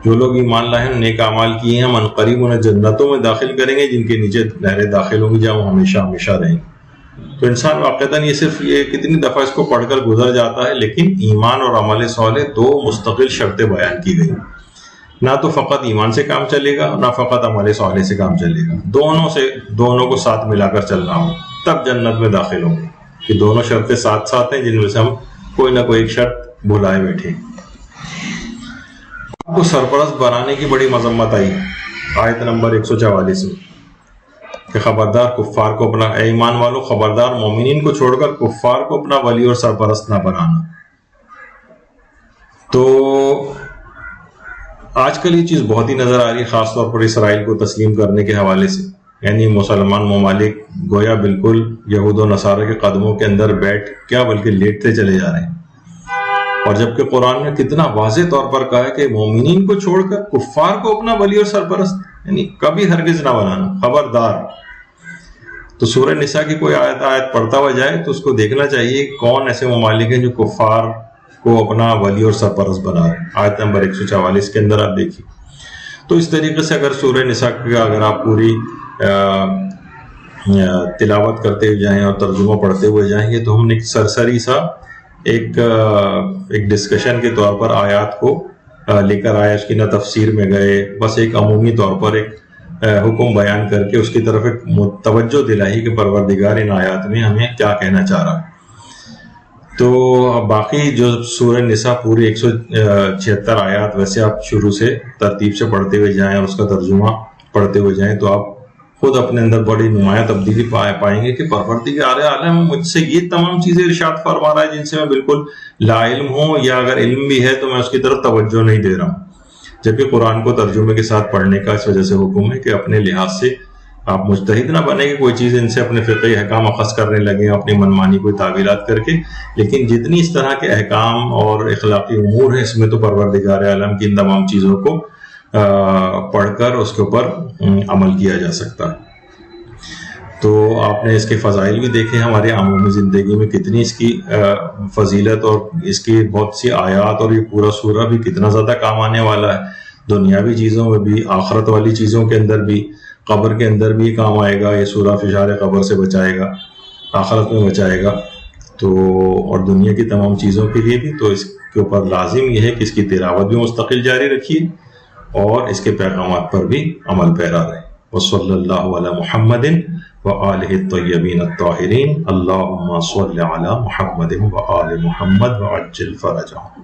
جو لوگ ایمان لائے ہیں نیک اعمال کیے ہیں، ہم عنقریب انہیں جنتوں میں داخل کریں گے جن کے نیچے نہریں داخل ہوں گی جہاں وہ ہمیشہ ہمیشہ رہیں گے۔ تو انسان واقعتاً یہ صرف یہ کتنی دفعہ اس کو پڑھ کر گزر جاتا ہے، لیکن ایمان اور عمل صالح دو مستقل شرطیں بیان کی گئی۔ نہ تو فقط ایمان سے کام چلے گا، نہ فقط عمل صالح سے کام چلے گا، دونوں کو ساتھ ملا کر چلنا ہو، تب جنت میں داخل ہوں گے۔ کہ دونوں شرطیں ساتھ ساتھ ہیں جن میں سے ہم کوئی نہ کوئی ایک شرط بھلائے بیٹھے۔ کو سرپرست بنانے کی بڑی مذمت آئی آیت نمبر 144 میں کہ خبردار کفار کو اپنا، اے ایمان والو خبردار مومنین کو چھوڑ کر کفار کو اپنا ولی اور سرپرست نہ بنانا۔ تو آج کل یہ چیز بہت ہی نظر آ رہی ہے، خاص طور پر اسرائیل کو تسلیم کرنے کے حوالے سے، یعنی مسلمان ممالک گویا بالکل یہود و نصارہ کے قدموں کے اندر بیٹھ کیا بلکہ لیٹتے چلے جا رہے ہیں، اور جبکہ قرآن نے کتنا واضح طور پر کہا ہے کہ مومنین کو چھوڑ کر کفار کو اپنا ولی اور سرپرست، یعنی کبھی ہرگز نہ بنانا، خبردار۔ تو سورہ نساء کی کوئی آیت پڑھتا ہوا جائے تو اس کو دیکھنا چاہیے کون ایسے ممالک ہیں جو کفار کو اپنا ولی اور سرپرست بنا رہے ہیں۔ آیت نمبر 144 کے اندر آپ دیکھیے۔ تو اس طریقے سے اگر سورہ نساء کا اگر آپ پوری تلاوت کرتے ہوئے جائیں اور ترجمہ پڑھتے ہوئے جائیں گے تو ہم نے سرسری سا ایک ڈسکشن کے طور پر آیات کو لے کر آئے، اس کی نہ تفسیر میں گئے، بس ایک عمومی طور پر ایک حکم بیان کر کے اس کی طرف ایک توجہ دلائی کہ پروردگار ان آیات میں ہمیں کیا کہنا چاہ رہا ہے۔ تو باقی جو سورہ نساء پوری 176 آیات ویسے آپ شروع سے ترتیب سے پڑھتے ہوئے جائیں اور اس کا ترجمہ پڑھتے ہوئے جائیں تو آپ خود اپنے اندر بڑی نمایاں تبدیلی پائیں گے کہ پروردگار عالم مجھ سے یہ تمام چیزیں ارشاد فرما رہا ہے جن سے میں بالکل لا علم ہوں، یا اگر علم بھی ہے تو میں اس کی طرف توجہ نہیں دے رہا ہوں۔ جبکہ قرآن کو ترجمے کے ساتھ پڑھنے کا اس وجہ سے حکم ہے کہ اپنے لحاظ سے آپ مجتہد نہ بنے کہ کوئی چیز ان سے اپنے فقہی احکام اخذ کرنے لگے اپنی منمانی کوئی تعویلات کر کے، لیکن جتنی اس طرح کے احکام اور اخلاقی امور ہیں اس میں تو پروردگار عالم کی ان تمام چیزوں کو پڑھ کر اس کے اوپر عمل کیا جا سکتا ہے۔ تو آپ نے اس کے فضائل بھی دیکھے، ہمارے عمومی زندگی میں کتنی اس کی فضیلت اور اس کی بہت سی آیات اور یہ پورا سورہ بھی کتنا زیادہ کام آنے والا ہے، دنیاوی چیزوں میں بھی، آخرت والی چیزوں کے اندر بھی، قبر کے اندر بھی کام آئے گا۔ یہ سورہ فشار قبر سے بچائے گا، آخرت میں بچائے گا، تو اور دنیا کی تمام چیزوں کے لیے بھی۔ تو اس کے اوپر لازم یہ ہے کہ اس کی تلاوت بھی مستقل جاری رکھیے اور اس کے پیغامات پر بھی عمل پیرا رہے۔ وصلی اللہ علی محمد وآلہ الطیبین الطاہرین، اللہم صل علی محمد وآل محمد وعجل فرجہم۔